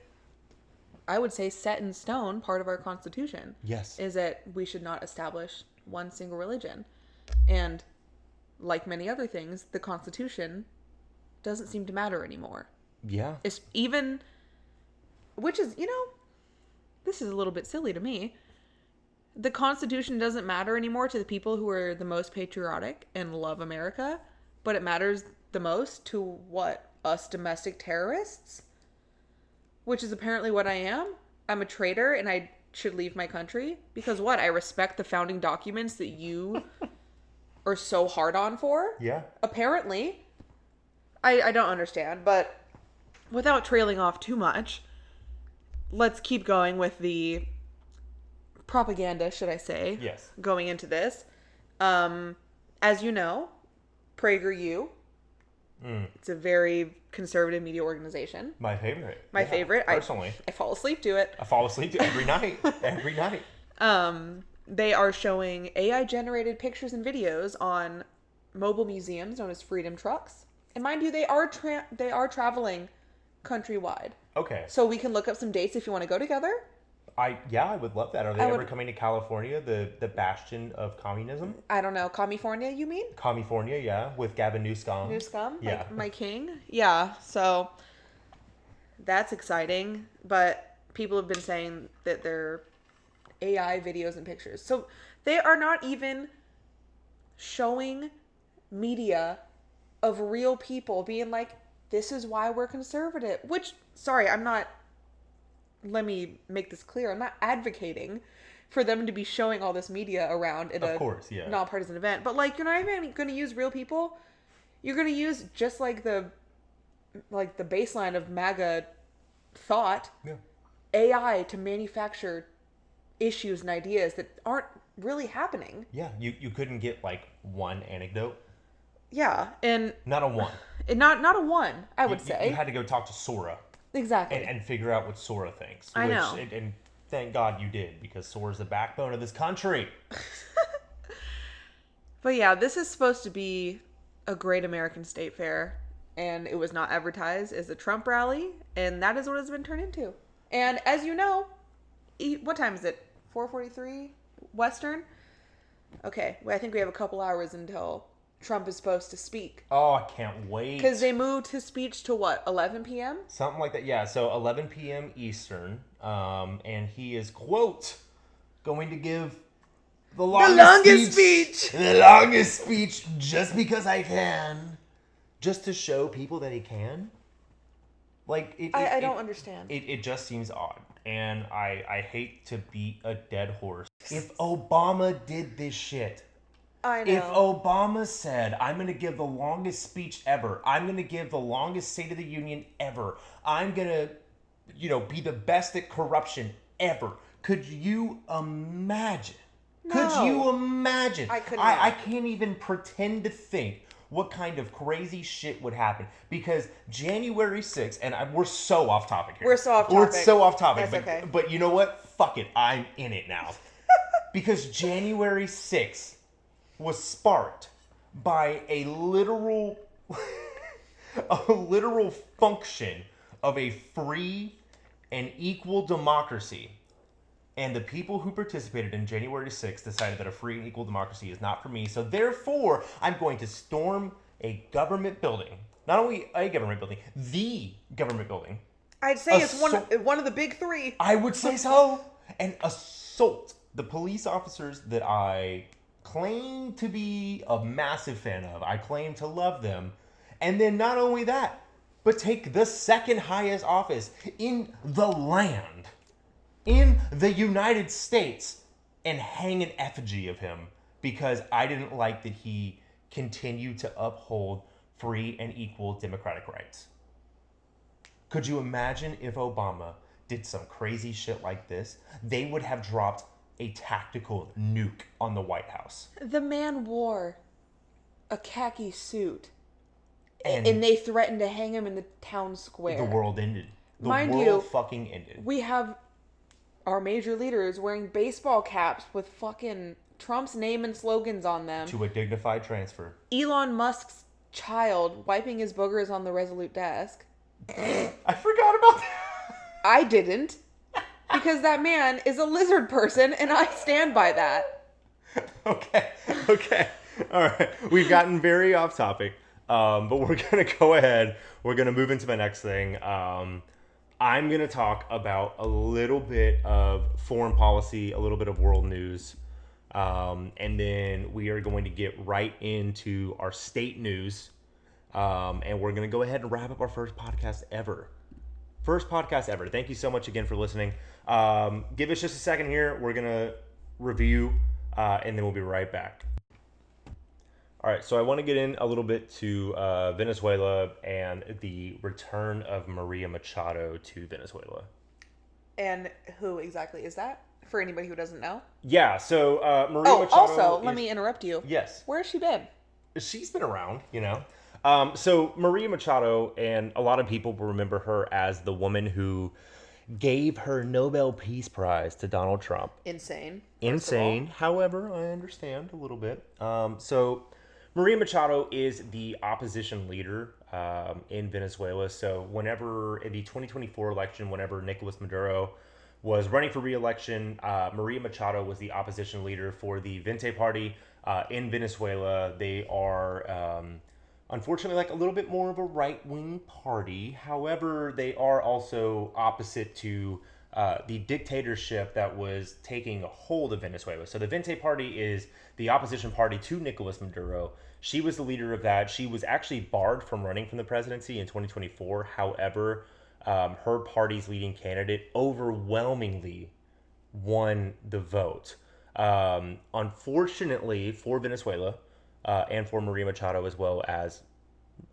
I would say, set in stone part of our Constitution. Yes. Is that we should not establish one single religion. And like many other things, the Constitution doesn't seem to matter anymore. Yeah. It's even, which is, this is a little bit silly to me. The Constitution doesn't matter anymore to the people who are the most patriotic and love America, but it matters the most to what? Us domestic terrorists? Which is apparently what I am. I'm a traitor and I should leave my country. Because what? I respect the founding documents that you are so hard on for? Yeah. Apparently. I don't understand, but without trailing off too much, let's keep going with the propaganda, should I say? Yes. Going into this. As you know, PragerU, it's a very conservative media organization. My favorite. My favorite. Personally. I fall asleep to it. I fall asleep to it every night. Every night. They are showing AI-generated pictures and videos on mobile museums known as Freedom Trucks. And mind you, they are traveling countrywide. Okay. So we can look up some dates if you want to go together. I would love that. Are they ever coming to California, the bastion of communism? I don't know. California, you mean? California, yeah, with Gavin Newsom. Newsom, yeah, like my king. Yeah, so that's exciting. But people have been saying that they're AI videos and pictures. So they are not even showing media of real people being like, this is why we're conservative. Which, sorry, let me make this clear. I'm not advocating for them to be showing all this media around at a nonpartisan event. But like, you're not even going to use real people. You're going to use just like the baseline of MAGA thought, AI to manufacture issues and ideas that aren't really happening. Yeah, you couldn't get like one anecdote. Yeah, and not a one. Not a one, I would say. You had to go talk to Sora. Exactly. And figure out what Sora thinks. I know. And thank God you did, because Sora's the backbone of this country. But yeah, this is supposed to be a great American state fair, and it was not advertised as a Trump rally, and that is what it's been turned into. And as you know, What time is it? 4:43 Western? Okay, well, I think we have a couple hours until Trump is supposed to speak. Oh, I can't wait. Because they moved his speech to what, 11 p.m.? Something like that. Yeah, so 11 p.m. Eastern. And he is, quote, going to give the longest speech. The longest speech just because I can. Just to show people that he can. Like, I don't understand. It just seems odd. And I hate to beat a dead horse. If Obama did this shit, I know. if Obama said, I'm going to give the longest speech ever, I'm going to give the longest State of the Union ever, I'm going to, be the best at corruption ever, could you imagine? No. Could you imagine? I could not. I can't even pretend to think what kind of crazy shit would happen. Because January 6th, and we're so off topic here. We're so off topic. We're so off topic. That's okay. But you know what? Fuck it. I'm in it now. Because January 6th was sparked by a literal function of a free and equal democracy. And the people who participated in January 6th decided that a free and equal democracy is not for me. So therefore, I'm going to storm a government building. Not only a government building, the government building. I'd say it's one of the big three. I would say so. And assault the police officers that I claim to be a massive fan of. I claim to love them. And then not only that, but take the second highest office in the land, in the United States, and hang an effigy of him because I didn't like that he continued to uphold free and equal democratic rights. Could you imagine if Obama did some crazy shit like this? They would have dropped a tactical nuke on the White House. The man wore a khaki suit, and they threatened to hang him in the town square. The world ended. The Mind world you, fucking ended. We have our major leaders wearing baseball caps with fucking Trump's name and slogans on them. To a dignified transfer. Elon Musk's child wiping his boogers on the Resolute desk. I forgot about that. I didn't. Because that man is a lizard person, and I stand by that. Okay. All right. We've gotten very off topic, but we're going to go ahead. We're going to move into my next thing. I'm going to talk about a little bit of foreign policy, a little bit of world news, and then we are going to get right into our state news, and we're going to go ahead and wrap up our first podcast ever. Thank you so much again for listening. Give us just a second here. We're going to review, and then we'll be right back. All right, so I want to get in a little bit to Venezuela and the return of Maria Machado to Venezuela. And who exactly is that? For anybody who doesn't know. Yeah, so Maria Machado. Also, let me interrupt you. Yes. Where has she been? She's been around, So Maria Machado, and a lot of people will remember her as the woman who gave her Nobel Peace Prize to Donald Trump. Insane. However, I understand a little bit. So Maria Machado is the opposition leader in Venezuela. So whenever in the 2024 election, whenever Nicolas Maduro was running for re-election, Maria Machado was the opposition leader for the Vente Party in Venezuela. They are unfortunately like a little bit more of a right-wing party. However, they are also opposite to the dictatorship that was taking a hold of Venezuela. So the Vente Party is the opposition party to Nicolas Maduro. She was the leader of that. She was actually barred from running from the presidency in 2024. However, her party's leading candidate overwhelmingly won the vote. Unfortunately for Venezuela, and for Maria Machado, as well as,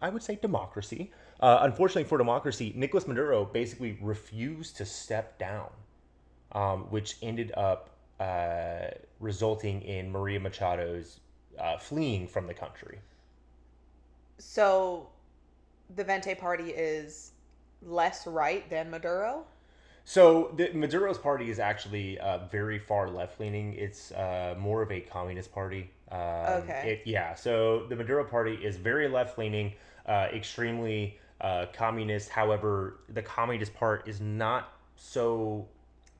I would say, democracy. Unfortunately for democracy, Nicolas Maduro basically refused to step down, which ended up resulting in Maria Machado's fleeing from the country. So the Vente Party is less right than Maduro? So Maduro's party is actually very far left-leaning. It's more of a communist party. Okay. So the Maduro party is very left-leaning, extremely communist. However, the communist part is not so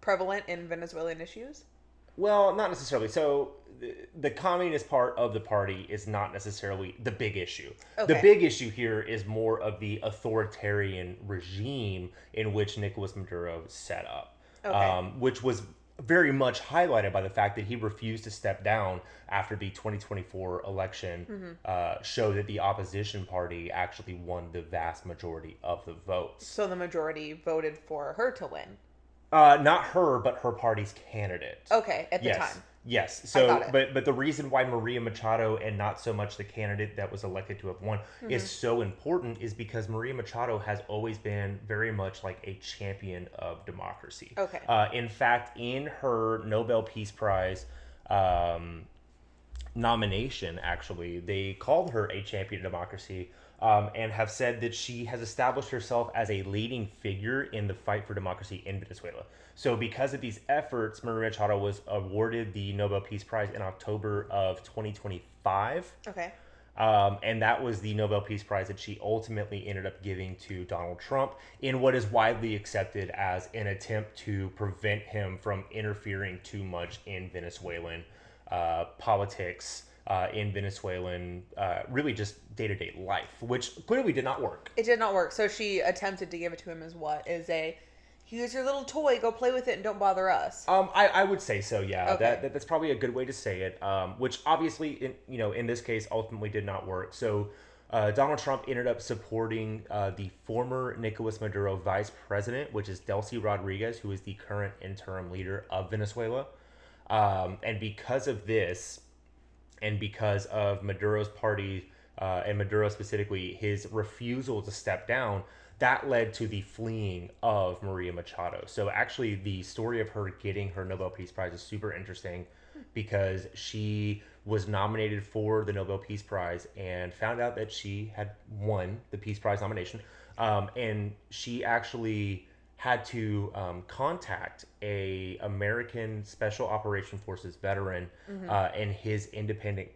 prevalent in Venezuelan issues? Well, not necessarily. So the communist part of the party is not necessarily the big issue. The Okay. big issue here is more of the authoritarian regime in which Nicolas Maduro set up, Okay. which was very much highlighted by the fact that he refused to step down after the 2024 election showed that the opposition party actually won the vast majority of the votes. So the majority voted for her to win. Not her, but her party's candidate. Okay, at the Yes. time. Yes. I So, got it. but the reason why Maria Machado and not so much the candidate that was elected to have won is so important is because Maria Machado has always been very much like a champion of democracy. Okay. In fact, in her Nobel Peace Prize nomination, actually, they called her a champion of democracy. And have said that she has established herself as a leading figure in the fight for democracy in Venezuela. So, because of these efforts, Maria Machado was awarded the Nobel Peace Prize in October of 2025. Okay. And that was the Nobel Peace Prize that she ultimately ended up giving to Donald Trump in what is widely accepted as an attempt to prevent him from interfering too much in Venezuelan politics, in Venezuelan, really just day-to-day life, which clearly did not work. It did not work. So she attempted to give it to him as what? Is a, here's your little toy, go play with it and don't bother us. I would say so, yeah. Okay. That's probably a good way to say it. Which obviously, in this case, ultimately did not work. So Donald Trump ended up supporting the former Nicolas Maduro vice president, which is Delcy Rodriguez, who is the current interim leader of Venezuela. And because of this, and because of Maduro's party, and Maduro specifically, his refusal to step down, that led to the fleeing of Maria Machado. So actually, the story of her getting her Nobel Peace Prize is super interesting because she was nominated for the Nobel Peace Prize and found out that she had won the Peace Prize nomination. And she actually had to contact a American Special Operation Forces veteran and his independent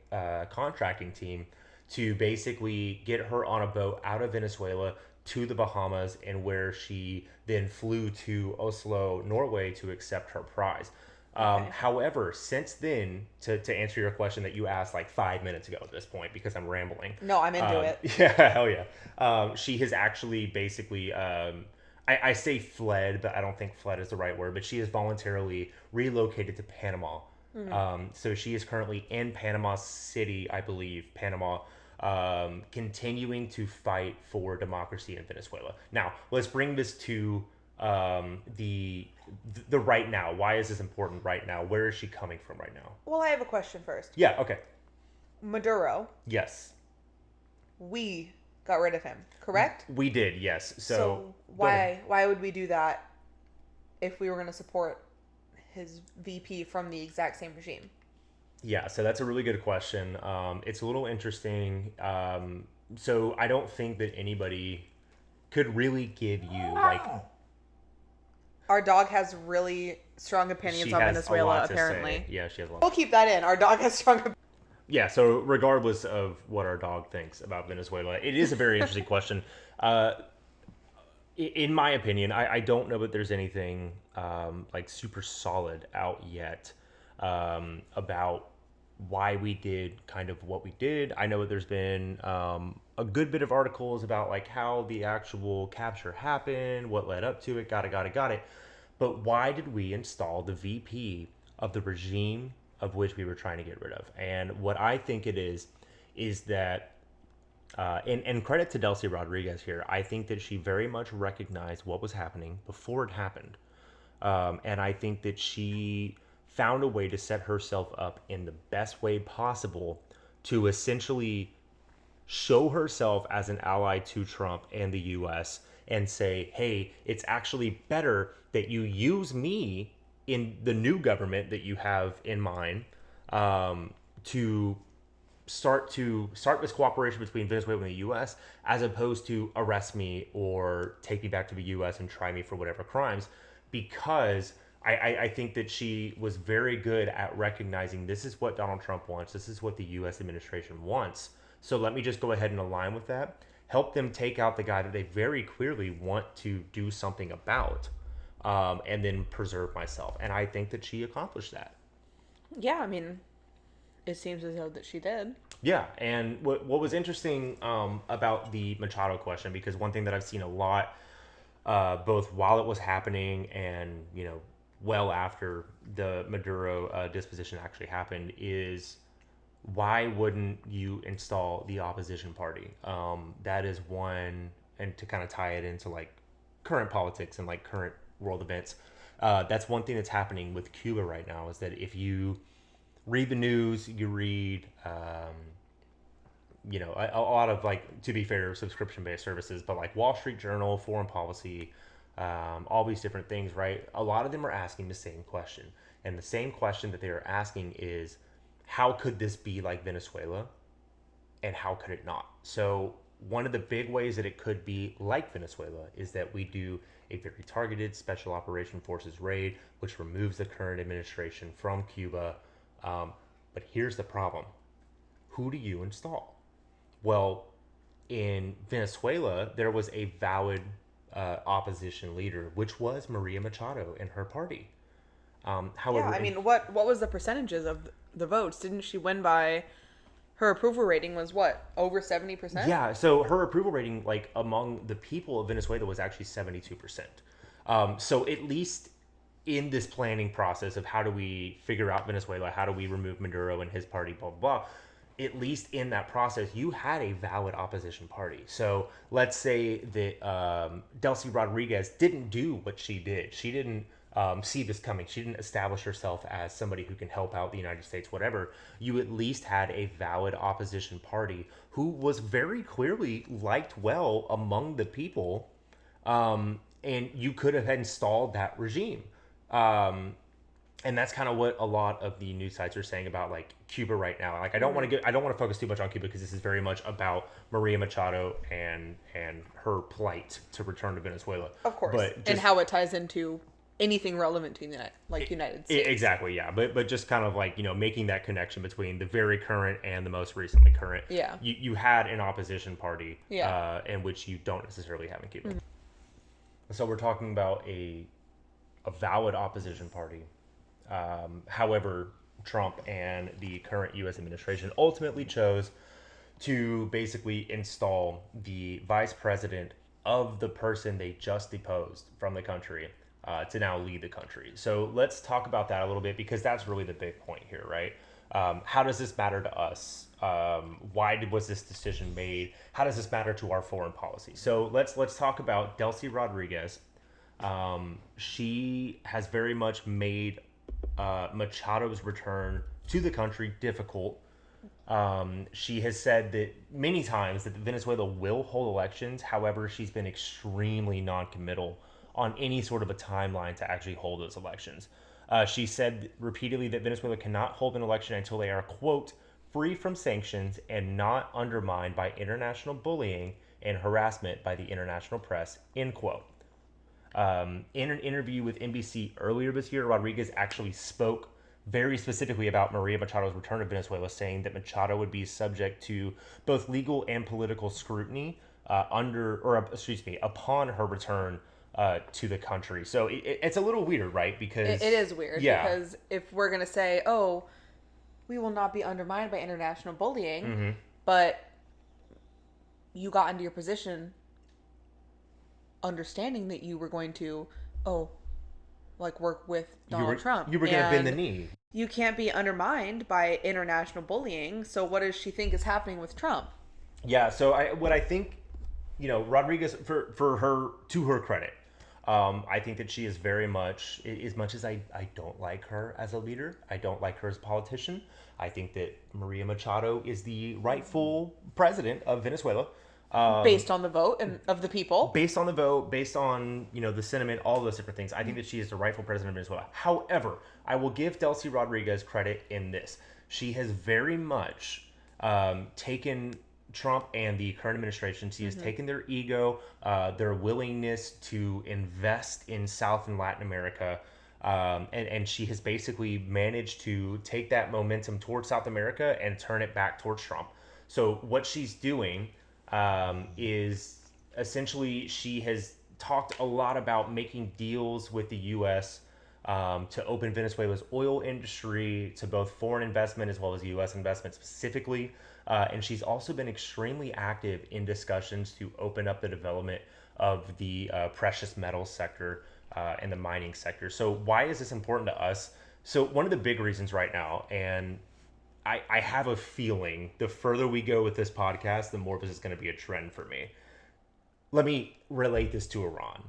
contracting team to basically get her on a boat out of Venezuela to the Bahamas, and where she then flew to Oslo, Norway, to accept her prize. Okay. However, since then, to answer your question that you asked like 5 minutes ago at this point, because I'm rambling. No, I'm into it. Yeah, hell yeah. She has actually basically, I say fled, but I don't think fled is the right word, but she has voluntarily relocated to Panama. So she is currently in Panama City, I believe, Panama, continuing to fight for democracy in Venezuela. Now, let's bring this to the right now. Why is this important right now? Where is she coming from right now? Well, I have a question first. Yeah, okay. Maduro, Yes. we got rid of him, correct? We did, yes. So go ahead. why would we do that if we were going to support his VP from the exact same regime? Yeah, so that's a really good question. It's a little interesting. So I don't think that anybody could really give you like. Our dog has really strong opinions She on has a Venezuela, lot to apparently. say. Yeah, she has a lot. We'll keep that in. Our dog has strong opinions. Yeah, so regardless of what our dog thinks about Venezuela, it is a very interesting question. In my opinion, I don't know that there's anything like super solid out yet about why we did kind of what we did. I know that there's been a good bit of articles about like how the actual capture happened, what led up to it, got it. But why did we install the VP of the regime of which we were trying to get rid of? And what I think it is that, and credit to Delcy Rodriguez here, I think that she very much recognized what was happening before it happened. And I think that she found a way to set herself up in the best way possible to essentially show herself as an ally to Trump and the US and say, hey, it's actually better that you use me in the new government that you have in mind to start this cooperation between Venezuela and the U.S. as opposed to arrest me or take me back to the U.S. and try me for whatever crimes, because I think that she was very good at recognizing this is what Donald Trump wants, this is what the U.S. administration wants. So let me just go ahead and align with that, help them take out the guy that they very clearly want to do something about. and then preserve myself. And I think that she accomplished that. Yeah, I mean, it seems as though that she did. Yeah, and what was interesting about the Machado question, because one thing that I've seen a lot, both while it was happening and well after the Maduro disposition actually happened, is why wouldn't you install the opposition party? That is one, and to kind of tie it into like current politics and like current world events, that's one thing that's happening with Cuba right now, is that if you read the news, you read a lot of, like, to be fair, subscription based services, but like Wall Street Journal, Foreign Policy, all these different things, right? A lot of them are asking the same question. And the same question that they are asking is, how could this be like Venezuela and how could it not? So, one of the big ways that it could be like Venezuela is that we do a very targeted special operation forces raid, which removes the current administration from Cuba. But here's the problem: who do you install? Well, in Venezuela, there was a valid opposition leader, which was Maria Machado and her party. Yeah, However, I mean, what was the percentages of the votes? Didn't she win by her approval rating was what? Over 70%? yeah, so her approval rating, like among the people of Venezuela, was actually 72%. So at least in this planning process of how do we figure out Venezuela, how do we remove Maduro and his party, blah, blah, blah, at least in that process, you had a valid opposition party. So let's say that Delcy Rodriguez didn't do what she did. She didn't see this coming. She didn't establish herself as somebody who can help out the United States, whatever. You at least had a valid opposition party who was very clearly liked well among the people, and you could have installed that regime. Um, and that's kind of what a lot of the news sites are saying about like Cuba right now. Like I don't want to focus too much on Cuba because this is very much about Maria Machado and her plight to return to Venezuela. Of course. But And how it ties into anything relevant to the United States. Exactly, yeah. But just kind of like, making that connection between the very current and the most recently current. Yeah. You had an opposition party, Yeah. in which you don't necessarily have in Cuba. Mm-hmm. So we're talking about a valid opposition party. However, Trump and the current U.S. administration ultimately chose to basically install the vice president of the person they just deposed from the country to now lead the country. So let's talk about that a little bit, because that's really the big point here, right? How does this matter to us? Why was this decision made? How does this matter to our foreign policy? So let's talk about Delcy Rodriguez. She has very much made Machado's return to the country difficult. She has said that many times that Venezuela will hold elections. However, she's been extremely non-committal on any sort of a timeline to actually hold those elections. She said repeatedly that Venezuela cannot hold an election until they are, quote, free from sanctions and not undermined by international bullying and harassment by the international press, end quote. In an interview with NBC earlier this year, Rodriguez actually spoke very specifically about Maria Machado's return to Venezuela, saying that Machado would be subject to both legal and political scrutiny upon her return to the country. So it's a little weird, right? Because it is weird. Yeah. Because if we're gonna say, "Oh, we will not be undermined by international bullying," mm-hmm. but you got into your position understanding that you were going to, work with Donald Trump. You were going to bend the knee. You can't be undermined by international bullying. So what does she think is happening with Trump? Yeah. So I think, Rodriguez, for her, to her credit, I think that she is very much, as much as I don't like her as a leader, I don't like her as a politician. I think that Maria Machado is the rightful president of Venezuela. Based on the vote and of the people. Based on the vote, based on, the sentiment, all those different things. I think that she is the rightful president of Venezuela. However, I will give Delcy Rodriguez credit in this. She has very much taken Trump and the current administration. She has taken their ego, their willingness to invest in South and Latin America, and she has basically managed to take that momentum towards South America and turn it back towards Trump. So what she's doing is essentially she has talked a lot about making deals with the U.S. To open Venezuela's oil industry to both foreign investment as well as U.S. investment specifically. And she's also been extremely active in discussions to open up the development of the precious metals sector and the mining sector. So why is this important to us? So one of the big reasons right now, and I have a feeling the further we go with this podcast, the more this is going to be a trend for me. Let me relate this to Iran.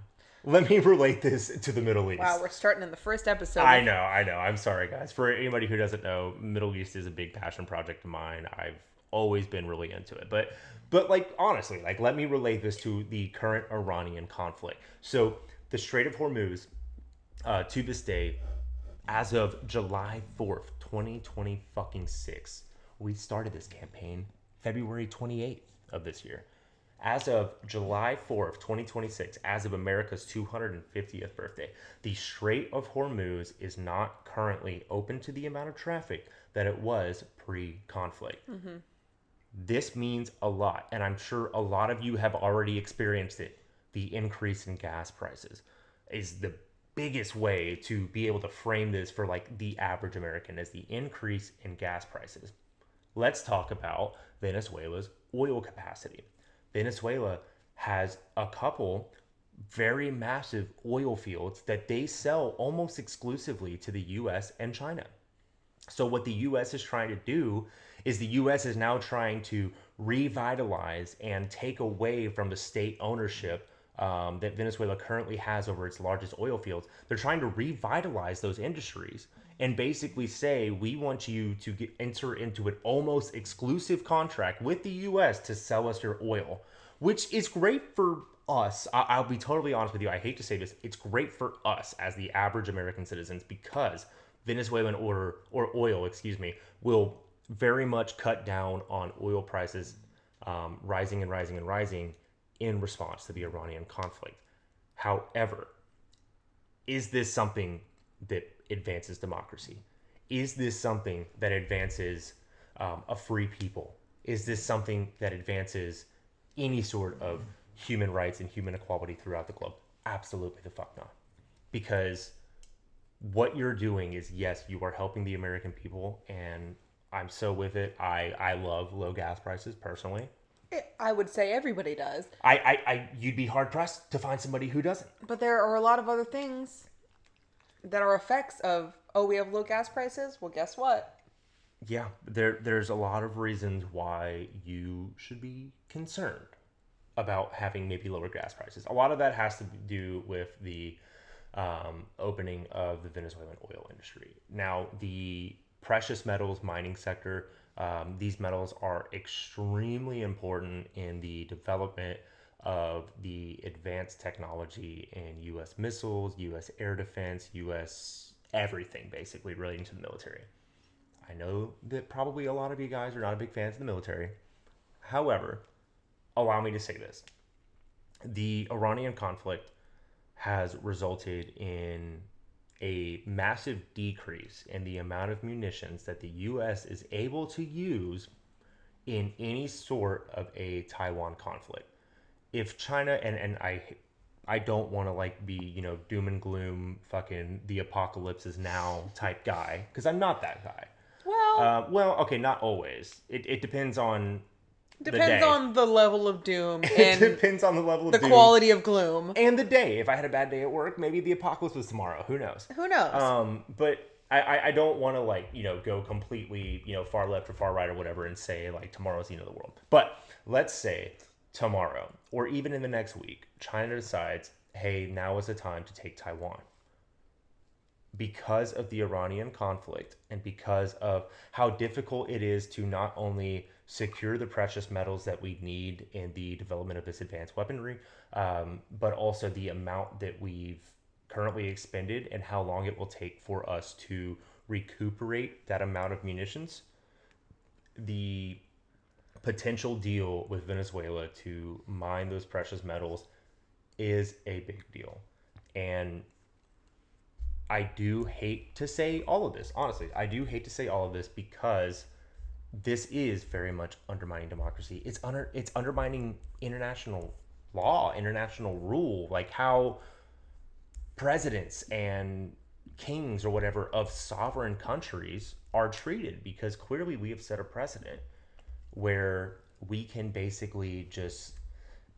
Let me relate this to the Middle East. Wow, we're starting in the first episode. I know. I'm sorry, guys. For anybody who doesn't know, Middle East is a big passion project of mine. I've always been really into it. But like, honestly, like, let me relate this to the current Iranian conflict. So the Strait of Hormuz, to this day, as of July 4th, 2026, we started this campaign February 28th of this year. As of July 4th, 2026, as of America's 250th birthday, the Strait of Hormuz is not currently open to the amount of traffic that it was pre-conflict. Mm-hmm. This means a lot, and I'm sure a lot of you have already experienced it. The increase in gas prices is the biggest way to be able to frame this for like the average American, as the increase in gas prices. Let's talk about Venezuela's oil capacity. Venezuela has a couple very massive oil fields that they sell almost exclusively to the US and China. So what the US is trying to do is the US is now trying to revitalize and take away from the state ownership that Venezuela currently has over its largest oil fields. They're trying to revitalize those industries and basically say, we want you to enter into an almost exclusive contract with the U.S. to sell us your oil, which is great for us. I'll be totally honest with you. I hate to say this. It's great for us as the average American citizens, because Venezuelan oil, will very much cut down on oil prices rising and rising and rising in response to the Iranian conflict. However, is this something that advances democracy? Is this something that advances a free people? Is this something that advances any sort of human rights and human equality throughout the globe? Absolutely the fuck not. Because what you're doing is, yes, you are helping the American people, and I'm so with it. I love low gas prices personally. I would say everybody does. You'd be hard pressed to find somebody who doesn't. But there are a lot of other things that are effects of, oh, we have low gas prices? Well, guess what? Yeah, there's a lot of reasons why you should be concerned about having maybe lower gas prices. A lot of that has to do with the opening of the Venezuelan oil industry. Now, the precious metals mining sector, these metals are extremely important in the development of the advanced technology in U.S. missiles, U.S. air defense, U.S. everything basically relating to the military. I know that probably a lot of you guys are not big fans of the military. However, allow me to say this. The Iranian conflict has resulted in a massive decrease in the amount of munitions that the U.S. is able to use in any sort of a Taiwan conflict. If China, and I don't want to like be, doom and gloom, fucking the apocalypse is now type guy, because I'm not that guy. Well, okay, not always. It depends on Depends on the level of doom and it depends on the level of the doom quality of gloom and the day. If I had a bad day at work, maybe the apocalypse was tomorrow. Who knows? But I don't want to go completely far left or far right or whatever and say like tomorrow's the end of the world. But let's say tomorrow or even in the next week, China decides, hey, now is the time to take Taiwan. Because of the Iranian conflict and because of how difficult it is to not only secure the precious metals that we need in the development of this advanced weaponry, but also the amount that we've currently expended and how long it will take for us to recuperate that amount of munitions, the potential deal with Venezuela to mine those precious metals is a big deal. And I do hate to say all of this. Honestly, I do hate to say all of this because this is very much undermining democracy. It's undermining international law, international rule, like how presidents and kings or whatever of sovereign countries are treated, because clearly we have set a precedent where we can basically just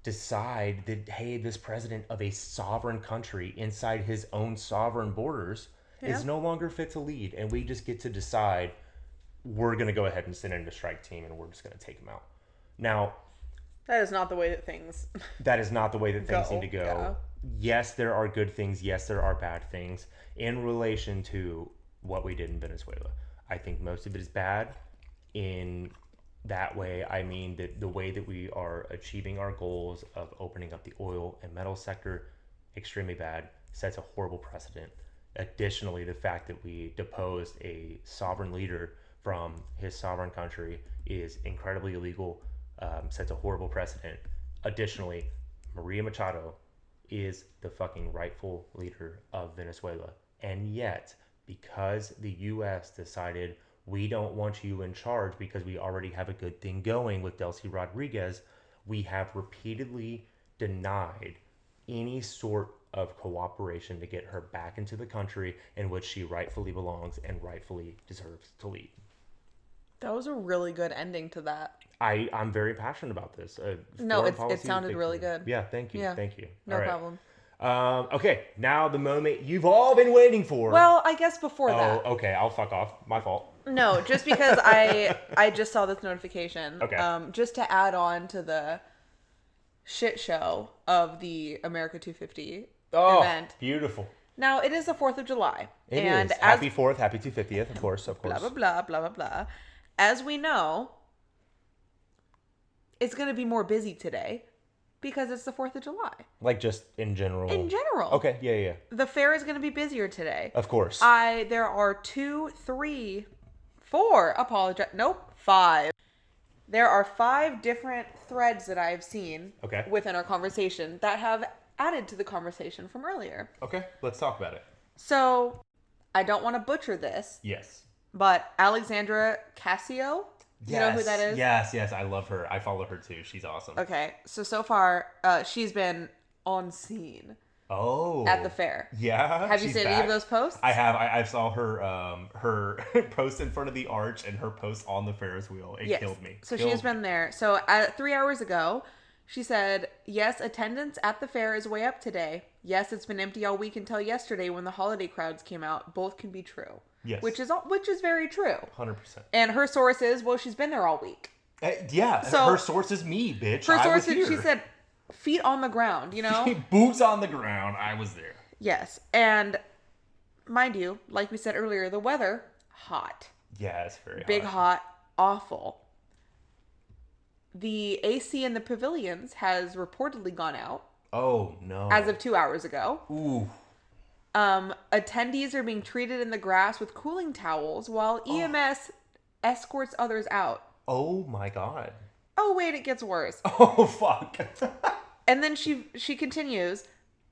decide that, hey, this president of a sovereign country inside his own sovereign borders is no longer fit to lead, and we just get to decide we're going to go ahead and send in a strike team and we're just going to take him out. Now, that is not the way that things that is not the way that things need to go. Yeah. Yes, there are good things. Yes, there are bad things in relation to what we did in Venezuela. I think most of it is bad. In that way, I mean that the way that we are achieving our goals of opening up the oil and metal sector, extremely bad, sets a horrible precedent. Additionally, the fact that we deposed a sovereign leader from his sovereign country is incredibly illegal, sets a horrible precedent. Additionally, Maria Machado is the fucking rightful leader of Venezuela. And yet, because the U.S. decided we don't want you in charge because we already have a good thing going with Delcy Rodriguez, we have repeatedly denied any sort of cooperation to get her back into the country in which she rightfully belongs and rightfully deserves to lead. That was a really good ending to that. I'm very passionate about this. No, it sounded really good. Yeah, thank you. Yeah. Thank you. No problem. Okay, now the moment you've all been waiting for. Well, I guess before that. Oh, okay. I'll fuck off. My fault. No, just because I just saw this notification. Okay. Just to add on to the shit show of the America 250 event. Beautiful. Now, it is the 4th of July. It is. Happy 4th, happy 250th, of course. Blah, blah, blah, blah, blah, blah. As we know, it's going to be more busy today because it's the 4th of July. Like just in general? In general. Okay, yeah. The fair is going to be busier today. Of course. There are 5. There are 5 different threads that I've seen within our conversation that have added to the conversation from earlier. Okay, let's talk about it. So, I don't want to butcher this. Yes. But Alexandra Cassio, you know who that is? Yes, I love her. I follow her too. She's awesome. Okay, so far, she's been on scene. Oh. At the fair. Yeah. Have you seen any of those posts? I have. I saw her her post in front of the arch and her post on the Ferris wheel. It killed me. So she's been there. So 3 hours ago, she said, yes, attendance at the fair is way up today. Yes, it's been empty all week until yesterday when the holiday crowds came out. Both can be true. Yes. Which is very true. 100%. And her source is, well, she's been there all week. Yeah. So her source is me, bitch. Her source is, she said, feet on the ground, you know? Boots on the ground. I was there. Yes. And mind you, like we said earlier, the weather, hot. Yeah, it's very Big hot, awful. The AC in the pavilions has reportedly gone out. Oh, no. As of 2 hours ago. Ooh. Attendees are being treated in the grass with cooling towels while EMS escorts others out. Oh, my God. Oh, wait, it gets worse. Oh, fuck. And then she continues,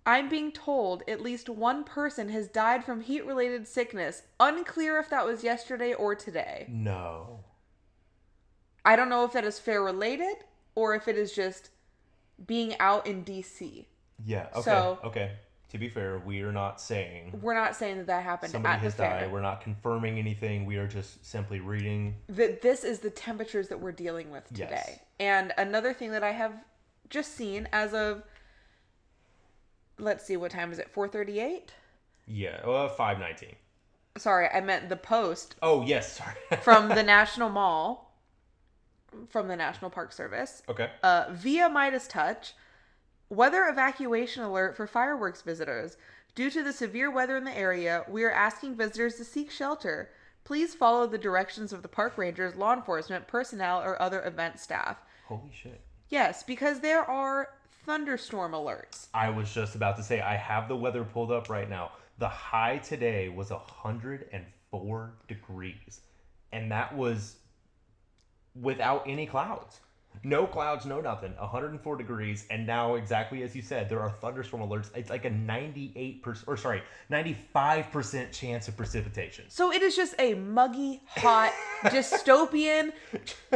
I'm being told at least one person has died from heat-related sickness. Unclear if that was yesterday or today. No. I don't know if that is fair-related or if it is just being out in D.C. Yeah, okay, so, okay. To be fair, we're not saying that happened somebody at has the fair. died. We're not confirming anything. We are just simply reading. This is the temperatures that we're dealing with today. Yes. And another thing that I have just seen as of, let's see, what time is it? 4:38? Yeah, 5:19. Sorry, I meant the post. Oh, yes, sorry. From the National Mall, from the National Park Service. Okay. Via Midas Touch. Weather evacuation alert for fireworks visitors. Due to the severe weather in the area, we are asking visitors to seek shelter. Please follow the directions of the park rangers, law enforcement, personnel, or other event staff. Holy shit. Yes, because there are thunderstorm alerts. I was just about to say, I have the weather pulled up right now. The high today was 104 degrees. And that was without any clouds. No clouds, no nothing. 104 degrees, and now exactly as you said, there are thunderstorm alerts. It's like a 95% chance of precipitation. So it is just a muggy, hot, dystopian,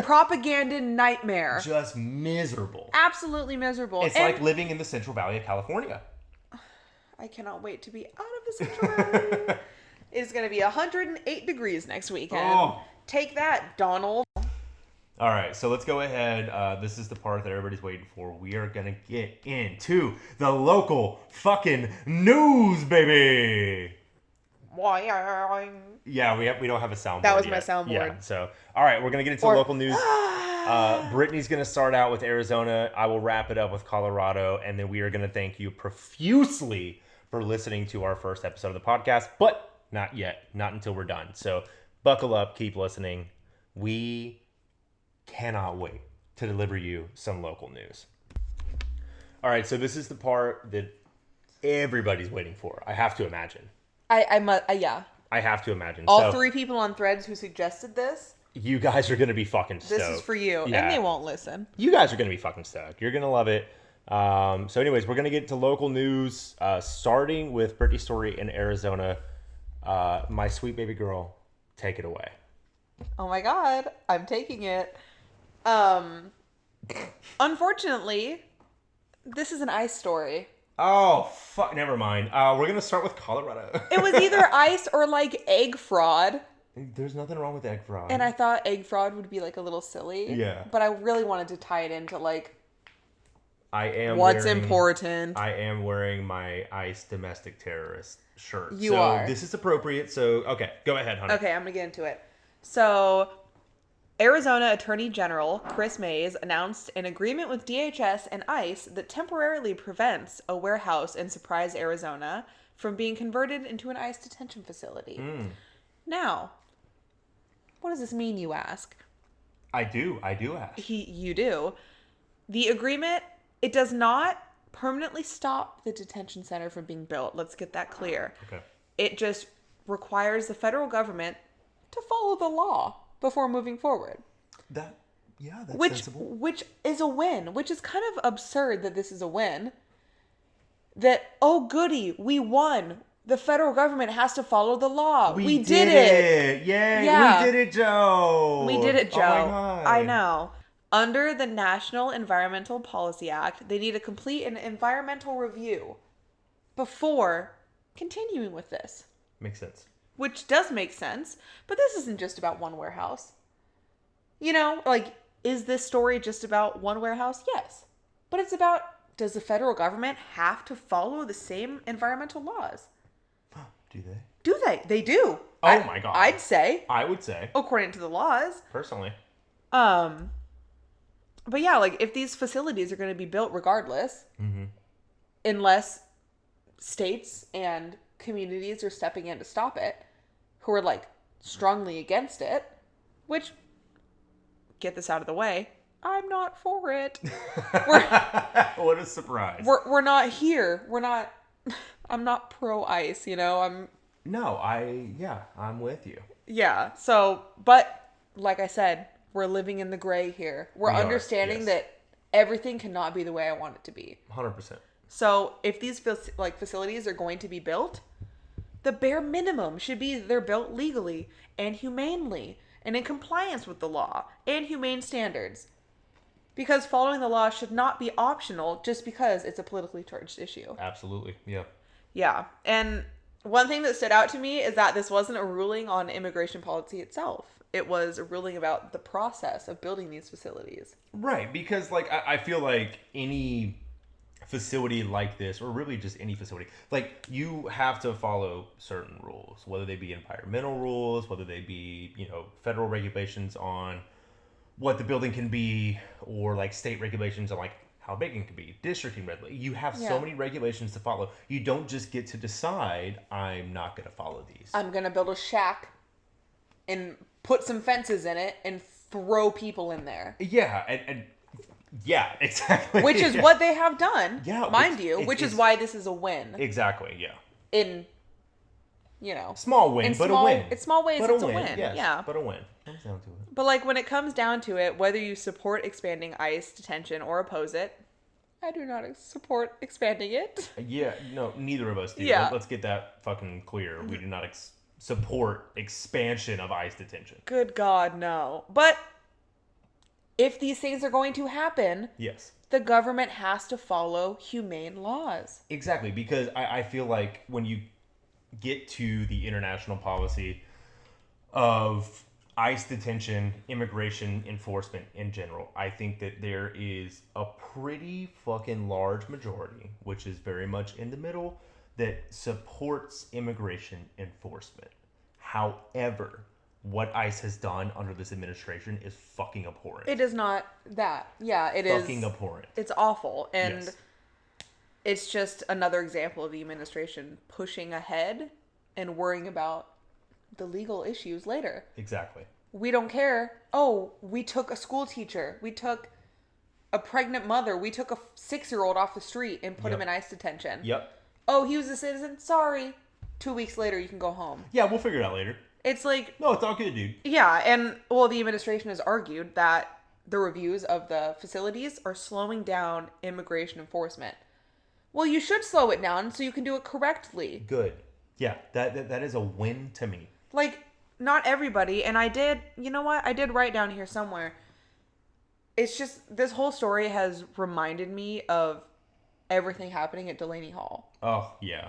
propaganda nightmare. Just miserable. Absolutely miserable. It's like living in the Central Valley of California. I cannot wait to be out of the Central Valley. It's going to be 108 degrees next weekend. Oh. Take that, Donald. All right, so let's go ahead. This is the part that everybody's waiting for. We are going to get into the local fucking news, baby. Yeah, we don't have a soundboard. That was yet. my soundboard. Yeah, so, all right, we're going to get into local news. Brittany's going to start out with Arizona. I will wrap it up with Colorado, and then we are going to thank you profusely for listening to our first episode of the podcast, but not yet. Not until we're done. So buckle up, keep listening. We cannot wait to deliver you some local news. All right, so this is the part that everybody's waiting for. I have to imagine. Yeah. I have to imagine. All 3 people on Threads who suggested this. You guys are going to be fucking stoked. This is for you, Yeah. and they won't listen. You guys are going to be fucking stoked. You're going to love it. So anyways, we're going to get to local news, starting with Brittany's story in Arizona. My sweet baby girl, take it away. Oh my God, I'm taking it. Unfortunately, this is an ICE story. Oh, fuck, never mind. We're going to start with Colorado. It was either ICE or like egg fraud. There's nothing wrong with egg fraud. And I thought egg fraud would be like a little silly. Yeah. But I really wanted to tie it into like what's important. I am wearing my ICE domestic terrorist shirt. You are. This is appropriate. So, okay, go ahead, honey. Okay, I'm going to get into it. So, Arizona Attorney General Chris Mays announced an agreement with DHS and ICE that temporarily prevents a warehouse in Surprise, Arizona from being converted into an ICE detention facility. Now, what does this mean, you ask? I do ask. You do. The agreement, it does not permanently stop the detention center from being built. Let's get that clear. Okay. It just requires the federal government to follow the law before moving forward. That's sensible. Which is a win, which is kind of absurd that this is a win. That, oh goody, we won. The federal government has to follow the law. We did it. Yay, Yeah. we did it, Joe. We did it, Joe. Oh my God. I know. Under the National Environmental Policy Act, they need to complete an environmental review before continuing with this. Makes sense. Which does make sense, but this isn't just about one warehouse. You know, like, is this story just about one warehouse? Yes. But it's about, does the federal government have to follow the same environmental laws? Do they? Do they? They do. Oh my God. I'd say. I would say. According to the laws. Personally. But yeah, like, if these facilities are going to be built regardless, unless states and communities are stepping in to stop it, who are, like, strongly against it, which, get this out of the way, I'm not for it. What a surprise. We're not here. I'm not pro-ICE, you know? I'm with you. Yeah, so, but, like I said, we're living in the gray here. We're understanding that everything cannot be the way I want it to be. 100%. So, if these facilities are going to be built, the bare minimum should be they're built legally and humanely and in compliance with the law and humane standards. Because following the law should not be optional just because it's a politically charged issue. Absolutely, yeah. Yeah, and one thing that stood out to me is that this wasn't a ruling on immigration policy itself. It was a ruling about the process of building these facilities. Right, because, like, I feel like any facility like this, or really just any facility, like, you have to follow certain rules, whether they be environmental rules, whether they be, you know, federal regulations on what the building can be, or like state regulations on like how big it can be, districting regulation. You have so many regulations to follow. You don't just get to decide, I'm not going to follow these. I'm going to build a shack and put some fences in it and throw people in there. Yeah, and yeah, exactly. Which is what they have done, mind you, which is why this is a win. Exactly, yeah. In, you know. Small win, but a win. In small ways, it's a win. Yes, yeah. but a win. Comes down to it. But like when it comes down to it, whether you support expanding ICE detention or oppose it, I do not support expanding it. Yeah, no, neither of us do. Yeah. Let's get that fucking clear. We do not support expansion of ICE detention. Good God, no. But if these things are going to happen, Yes. the government has to follow humane laws. Exactly, because I feel like when you get to the international policy of ICE detention, immigration enforcement in general, I think that there is a pretty fucking large majority, which is very much in the middle, that supports immigration enforcement. However, what ICE has done under this administration is fucking abhorrent. It is not that. Yeah, it is. Fucking abhorrent. It's awful. And Yes. it's just another example of the administration pushing ahead and worrying about the legal issues later. Exactly. We don't care. Oh, we took a school teacher. We took a pregnant mother. We took a 6-year-old off the street and put him in ICE detention. Yep. Oh, he was a citizen? Sorry. 2 weeks later, you can go home. Yeah, we'll figure it out later. It's like, No, it's all good, dude. yeah, and well, the administration has argued that the reviews of the facilities are slowing down immigration enforcement. Well, you should slow it down so you can do it correctly. Good. Yeah, that is a win to me. Like, not everybody, and I did, you know what? I did write down here somewhere. It's just, this whole story has reminded me of everything happening at Delaney Hall. Oh, yeah.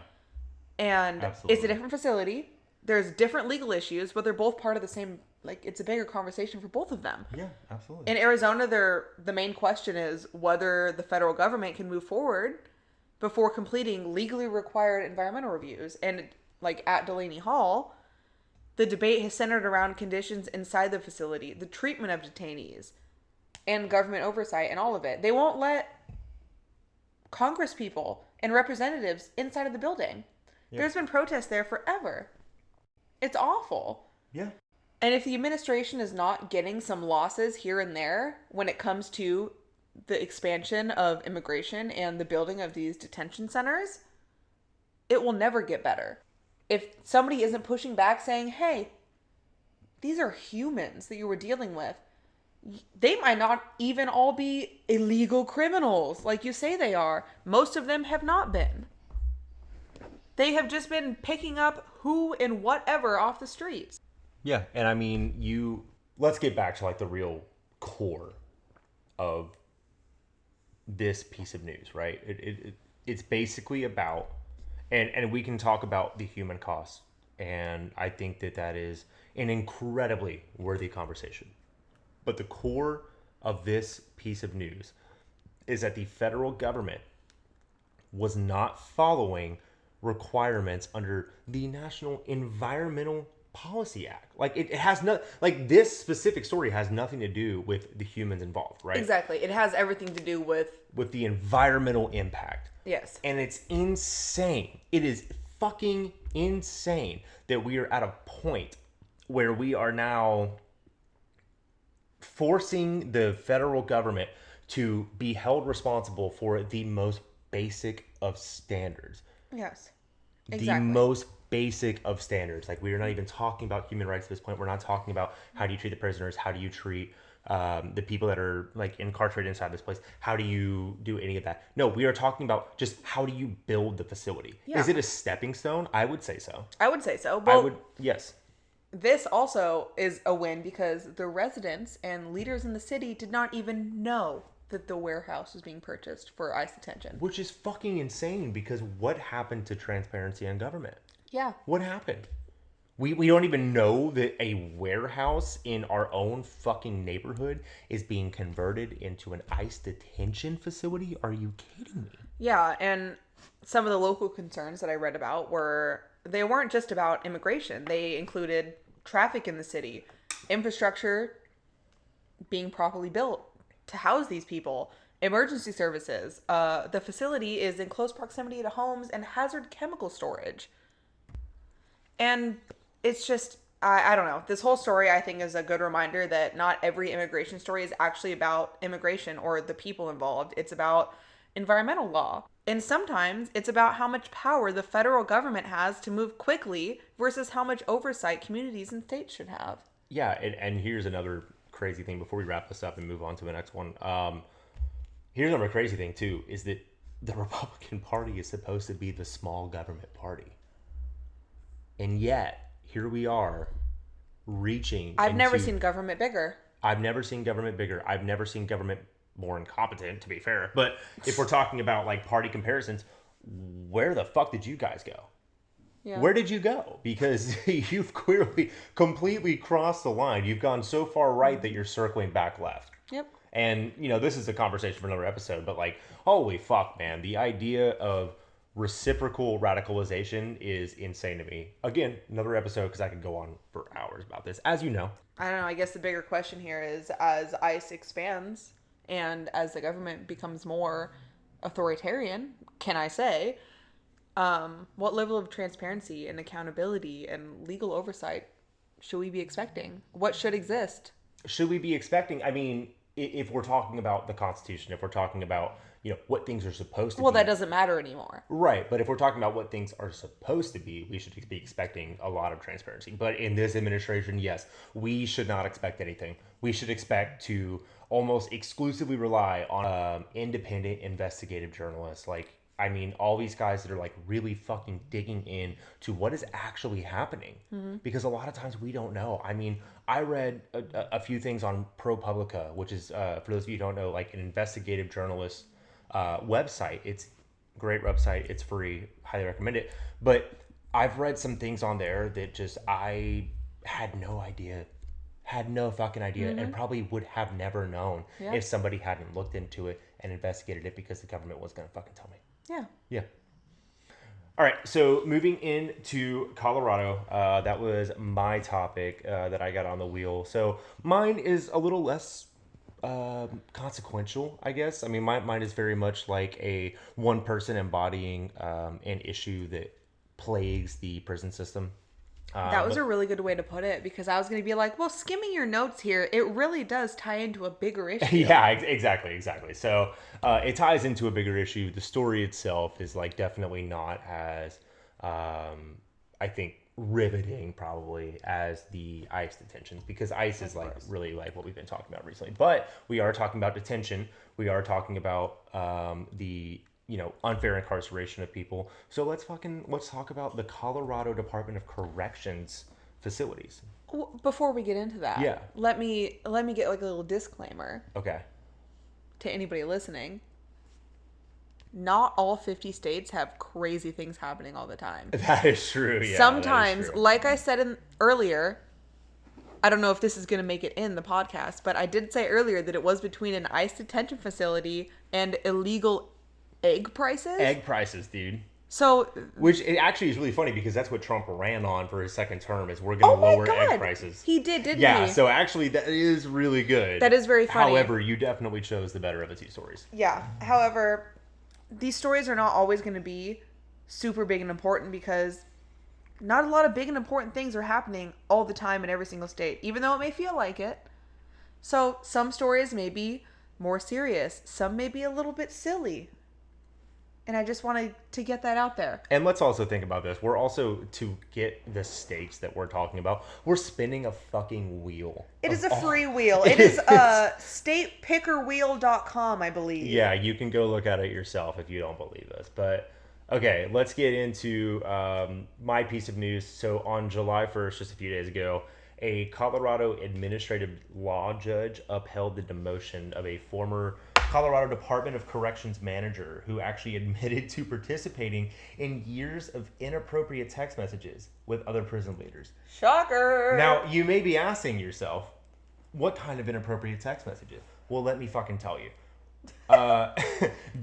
And Absolutely. it's a different facility. There's different legal issues, but they're both part of the same, like, it's a bigger conversation for both of them. Yeah, absolutely. In Arizona, the main question is whether the federal government can move forward before completing legally required environmental reviews. And like at Delaney Hall, the debate has centered around conditions inside the facility, the treatment of detainees, and government oversight and all of it. They won't let Congress people and representatives inside of the building. Yep. There's been protests there forever. It's awful. Yeah. And if the administration is not getting some losses here and there when it comes to the expansion of immigration and the building of these detention centers, it will never get better. If somebody isn't pushing back saying, hey, these are humans that you were dealing with, they might not even all be illegal criminals like you say they are. Most of them have not been. They have just been picking up who and whatever off the streets. Yeah, and I mean, let's get back to like the real core of this piece of news, right? It's basically about, and we can talk about the human cost, and I think that is an incredibly worthy conversation. But the core of this piece of news is that the federal government was not following requirements under the National Environmental Policy Act. Like it has no, like this specific story has nothing to do with the humans involved, right? Exactly. It has everything to do with the environmental impact. Yes. And it's insane. It is fucking insane that we are at a point where we are now forcing the federal government to be held responsible for the most basic of standards. Yes. Exactly. The most basic of standards. Like, we are not even talking about human rights at this point. We're not talking about how do you treat the prisoners, how do you treat the people that are like incarcerated inside this place, how do you do any of that? No, we are talking about just how do you build the facility. Yeah. Is it a stepping stone? I would say so. I would say so. But yes. This also is a win because the residents and leaders in the city did not even know that the warehouse was being purchased for ICE detention. Which is fucking insane, because what happened to transparency in government? Yeah. What happened? We don't even know that a warehouse in our own fucking neighborhood is being converted into an ICE detention facility? Are you kidding me? Yeah, and some of the local concerns that I read about they weren't just about immigration. They included traffic in the city, infrastructure being properly built to house these people, emergency services. The facility is in close proximity to homes and hazard chemical storage. And it's just, I don't know. This whole story, I think, is a good reminder that not every immigration story is actually about immigration or the people involved. It's about environmental law. And sometimes it's about how much power the federal government has to move quickly versus how much oversight communities and states should have. Yeah, and here's another crazy thing before we wrap this up and move on to the next one. Here's another crazy thing too is that the Republican Party is supposed to be the small government party, and yet here we are reaching. I've never seen government bigger. I've never seen government bigger. I've never seen government more incompetent, to be fair. But if we're talking about like party comparisons, where the fuck did you guys go? Yeah. Where did you go? Because you've clearly completely crossed the line. You've gone so far right that you're circling back left. Yep. And, you know, this is a conversation for another episode, but like, holy fuck, man. The idea of reciprocal radicalization is insane to me. Again, another episode because I could go on for hours about this, as you know. I don't know. I guess the bigger question here is as ICE expands and as the government becomes more authoritarian, can I say, what level of transparency and accountability and legal oversight should we be expecting? What should exist? Should we be expecting? I mean, if we're talking about the Constitution, if we're talking about, you know, what things are supposed to be. Well, that doesn't matter anymore. Right. But if we're talking about what things are supposed to be, we should be expecting a lot of transparency. But in this administration, yes, we should not expect anything. We should expect to almost exclusively rely on independent investigative journalists. Like, I mean, all these guys that are like really fucking digging in to what is actually happening. Mm-hmm. Because a lot of times we don't know. I mean, I read a few things on ProPublica, which is, for those of you who don't know, like an investigative journalist website. It's a great website. It's free. Highly recommend it. But I've read some things on there that just I had no idea. Had no fucking idea. Mm-hmm. And probably would have never known if somebody hadn't looked into it and investigated it because the government was going to fucking tell me. Yeah. Yeah. All right. So moving into Colorado, that was my topic that I got on the wheel. So mine is a little less consequential, I guess. I mean, mine is very much like a one person embodying an issue that plagues the prison system. That was a really good way to put it, because I was going to be like, well, skimming your notes here, it really does tie into a bigger issue. Yeah, exactly. So it ties into a bigger issue. The story itself is like definitely not as, I think, riveting probably as the ICE detentions, because ICE is like really like what we've been talking about recently. But we are talking about detention. We are talking about the unfair incarceration of people. So let's talk about the Colorado Department of Corrections facilities. Before we get into that, let me get like a little disclaimer. Okay. To anybody listening, not all 50 states have crazy things happening all the time. That is true. Yeah. Sometimes, like I said earlier, I don't know if this is going to make it in the podcast, but I did say earlier that it was between an ICE detention facility and illegal egg prices, dude. So, which it actually is really funny because that's what Trump ran on for his second term, is we're going to lower egg prices. He did, didn't he? Yeah, so actually that is really good. That is very funny. However, you definitely chose the better of the two stories. Yeah. However, these stories are not always going to be super big and important, because not a lot of big and important things are happening all the time in every single state, even though it may feel like it. So some stories may be more serious. Some may be a little bit silly. And I just wanted to get that out there. And let's also think about this. We're also, to get the states that we're talking about, we're spinning a fucking wheel. It is a free wheel. It is statepickerwheel.com, I believe. Yeah, you can go look at it yourself if you don't believe us. But, okay, let's get into my piece of news. So on July 1st, just a few days ago, a Colorado administrative law judge upheld the demotion of a former Colorado Department of Corrections manager who actually admitted to participating in years of inappropriate text messages with other prison leaders. Shocker! Now, you may be asking yourself, what kind of inappropriate text messages? Well, let me fucking tell you.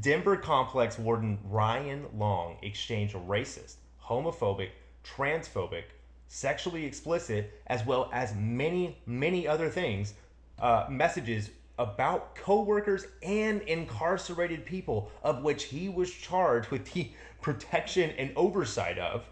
Denver Complex Warden Ryan Long exchanged racist, homophobic, transphobic, sexually explicit, as well as many, many other things, messages about co-workers and incarcerated people, of which he was charged with the protection and oversight of,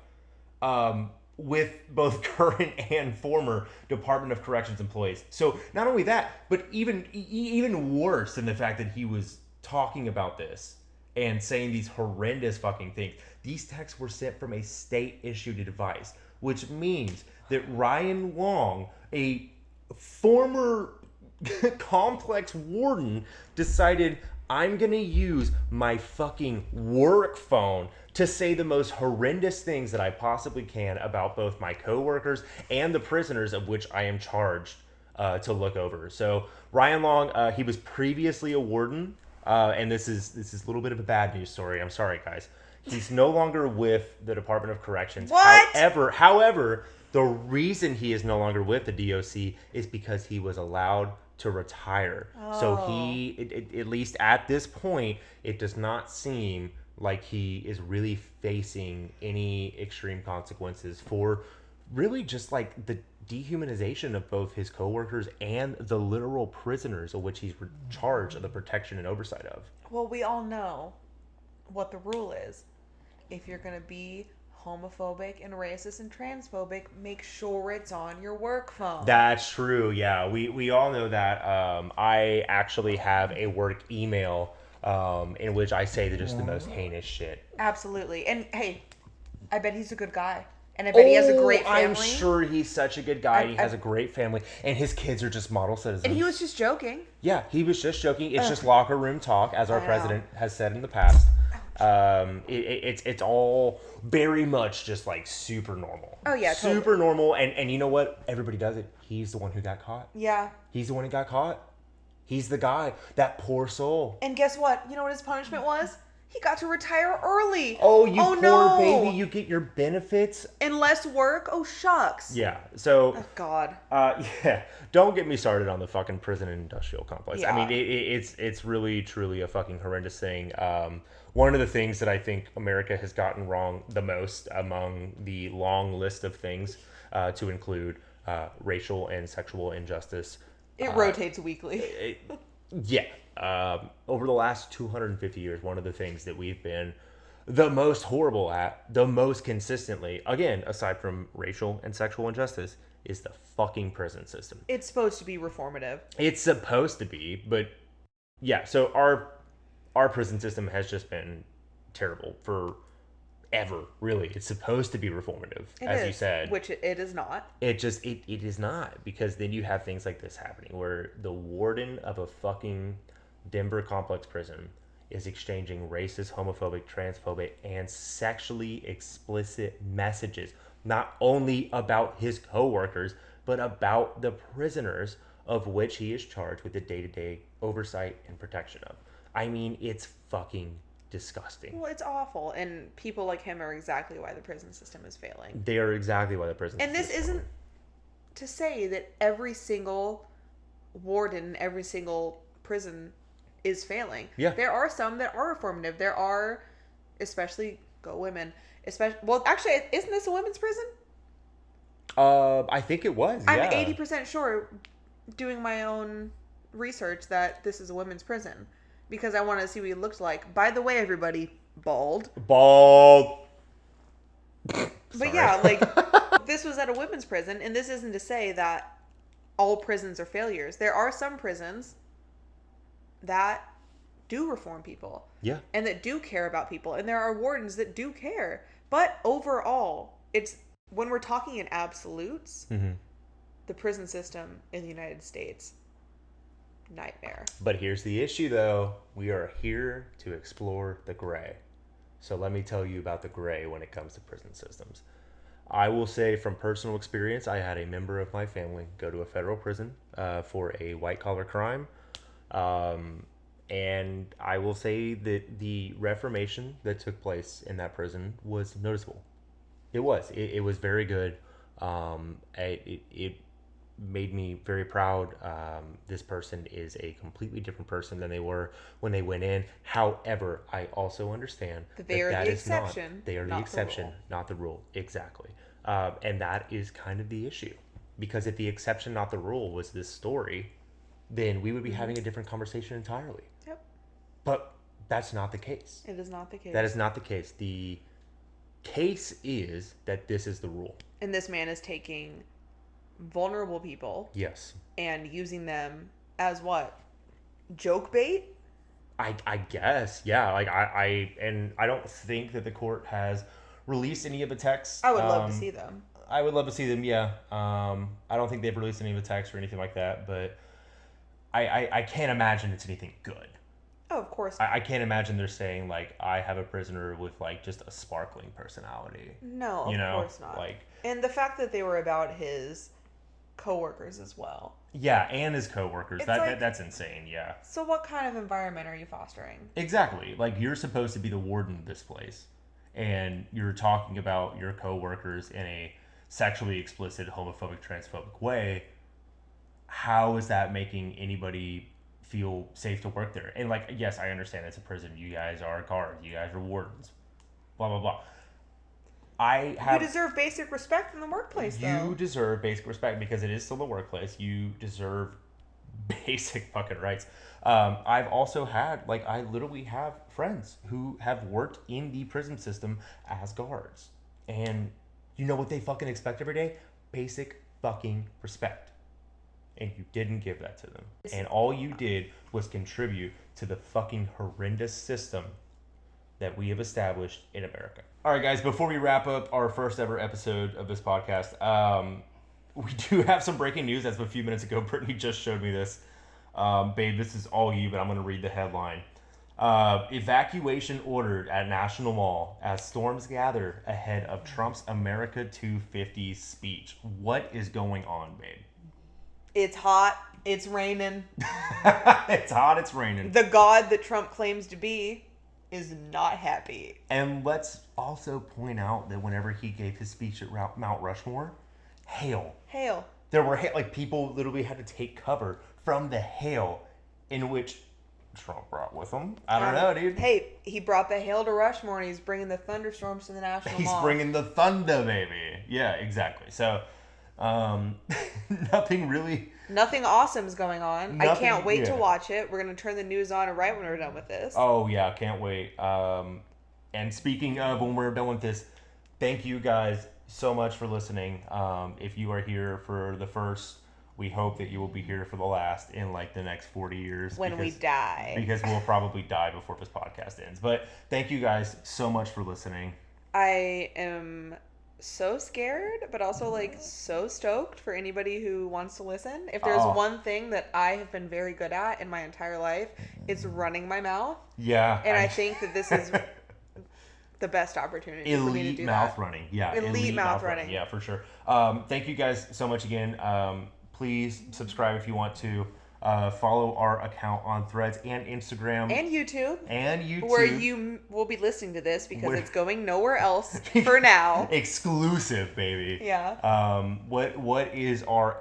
with both current and former Department of Corrections employees. So not only that, but even worse than the fact that he was talking about this and saying these horrendous fucking things. These texts were sent from a state-issued device, which means that Ryan Long, a former complex warden decided I'm gonna use my fucking work phone to say the most horrendous things that I possibly can about both my coworkers and the prisoners of which I am charged to look over. So Ryan Long, he was previously a warden, and this is a little bit of a bad news story. I'm sorry, guys. He's no longer with the Department of Corrections. What? However, the reason he is no longer with the DOC is because he was allowed to retire. So at least at this point, it does not seem like he is really facing any extreme consequences for really just like the dehumanization of both his coworkers and the literal prisoners of which he's charged of the protection and oversight of. Well, we all know what the rule is. If you're going to be homophobic and racist and transphobic, make sure it's on your work phone. That's true. Yeah, we all know that. I actually have a work email in which I say that just the most heinous shit. Absolutely. And hey, I bet he's a good guy. And I bet he has a great family. I'm sure he's such a good guy. He has a great family. And his kids are just model citizens. And he was just joking. Yeah, he was just joking. It's just locker room talk, as our president has said in the past. It's all very much just like super normal. Oh yeah, totally. Super normal. And you know what? Everybody does it. He's the one who got caught. Yeah. He's the one who got caught. He's the guy. That poor soul. And guess what? You know what his punishment was? He got to retire early. Oh, you poor baby. You get your benefits. And less work? Oh, shucks. Yeah. So. Oh, God. Yeah. Don't get me started on the fucking prison and industrial complex. Yeah. I mean, it's really, truly a fucking horrendous thing. One of the things that I think America has gotten wrong the most among the long list of things to include racial and sexual injustice. It rotates weekly. Yeah. Over the last 250 years, one of the things that we've been the most horrible at, the most consistently, again, aside from racial and sexual injustice, is the fucking prison system. It's supposed to be reformative. It's supposed to be, but yeah, so our prison system has just been terrible forever, really. It's supposed to be reformative, as you said. Which it is not. It is not, because then you have things like this happening where the warden of a fucking Denver complex prison is exchanging racist, homophobic, transphobic, and sexually explicit messages, not only about his coworkers, but about the prisoners of which he is charged with the day-to-day oversight and protection of. I mean, it's fucking disgusting. Well, it's awful, and people like him are exactly why the prison system is failing. They are exactly why the prison system is failing. And this isn't to say that every single warden, every single prison is failing. Yeah. There are some that are reformative. There are, especially Go Women. Well, actually, isn't this a women's prison? I think it was. I'm 80% sure, doing my own research, that this is a women's prison because I wanted to see what he looked like. By the way, everybody, bald. But Yeah, like this was at a women's prison, and this isn't to say that all prisons are failures. There are some prisons that do reform people. Yeah. And that do care about people. And there are wardens that do care. But overall, it's when we're talking in absolutes, the prison system in the United States, nightmare. But here's the issue, though. We are here to explore the gray. So let me tell you about the gray when it comes to prison systems. I will say from personal experience, I had a member of my family go to a federal prison for a white-collar crime. And I will say that the reformation that took place in that prison was noticeable. It was. It was very good. It made me very proud. This person is a completely different person than they were when they went in. However, I also understand that they are the exception. They are the exception, not the rule. Exactly. And that is kind of the issue. Because if the exception, not the rule, was this story, then we would be having a different conversation entirely. Yep. But that's not the case. It is not the case. That is not the case. The case is that this is the rule. And this man is taking vulnerable people. Yes. And using them as what? Joke bait? I guess. Yeah. Like I don't think that the court has released any of the texts. I would love to see them. I would love to see them. Yeah. I don't think they've released any of the text or anything like that, but I can't imagine it's anything good. Oh, of course not. I can't imagine they're saying like I have a prisoner with like just a sparkling personality. No, of course not. Like, and the fact that they were about his coworkers as well. Yeah, and his coworkers. It's That's insane. Yeah. So what kind of environment are you fostering? Exactly. Like you're supposed to be the warden of this place, and you're talking about your coworkers in a sexually explicit, homophobic, transphobic way. How is that making anybody feel safe to work there? And like, yes, I understand it's a prison. You guys are guards. You guys are wardens. Blah blah blah. You deserve basic respect in the workplace, though. You deserve basic respect because it is still the workplace. You deserve basic fucking rights. I've also had, I literally have friends who have worked in the prison system as guards. And you know what they fucking expect every day? Basic fucking respect. And you didn't give that to them. And all you did was contribute to the fucking horrendous system that we have established in America. All right, guys, before we wrap up our first ever episode of this podcast, we do have some breaking news. As of a few minutes ago, Brittany just showed me this. Babe, this is all you, but I'm going to read the headline. Evacuation ordered at National Mall as storms gather ahead of Trump's America 250 speech. What is going on, babe? It's hot. It's raining. It's hot. It's raining. The god that Trump claims to be is not happy. And let's also point out that whenever he gave his speech at Mount Rushmore, hail. There were people literally had to take cover from the hail in which Trump brought with him. I don't know, dude. Hey, he brought the hail to Rushmore, and he's bringing the thunderstorms to the National Mall. He's bringing the thunder, baby. Yeah, exactly. So, Nothing awesome is going on. I can't wait to watch it. We're going to turn the news on right when we're done with this. Oh, yeah, can't wait. And speaking of when we're done with this, thank you guys so much for listening. If you are here for the first, we hope that you will be here for the last in the next 40 years. When we die. Because we'll probably die before this podcast ends. But thank you guys so much for listening. I am so scared, but also so stoked for anybody who wants to listen. If there's one thing that I have been very good at in my entire life, it's running my mouth. Yeah. And I think that this is the best opportunity for me to do mouth running. Yeah. Elite mouth running. Yeah, for sure. Thank you guys so much again. Please subscribe if you want to. Follow our account on Threads and Instagram. And YouTube. Where you will be listening to this because it's going nowhere else for now. Exclusive, baby. Yeah. What is our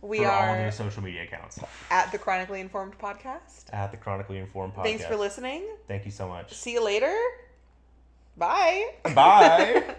We for are all their social media accounts? At the Chronically Informed Podcast. At the Chronically Informed Podcast. Thanks for listening. Thank you so much. See you later. Bye. Bye.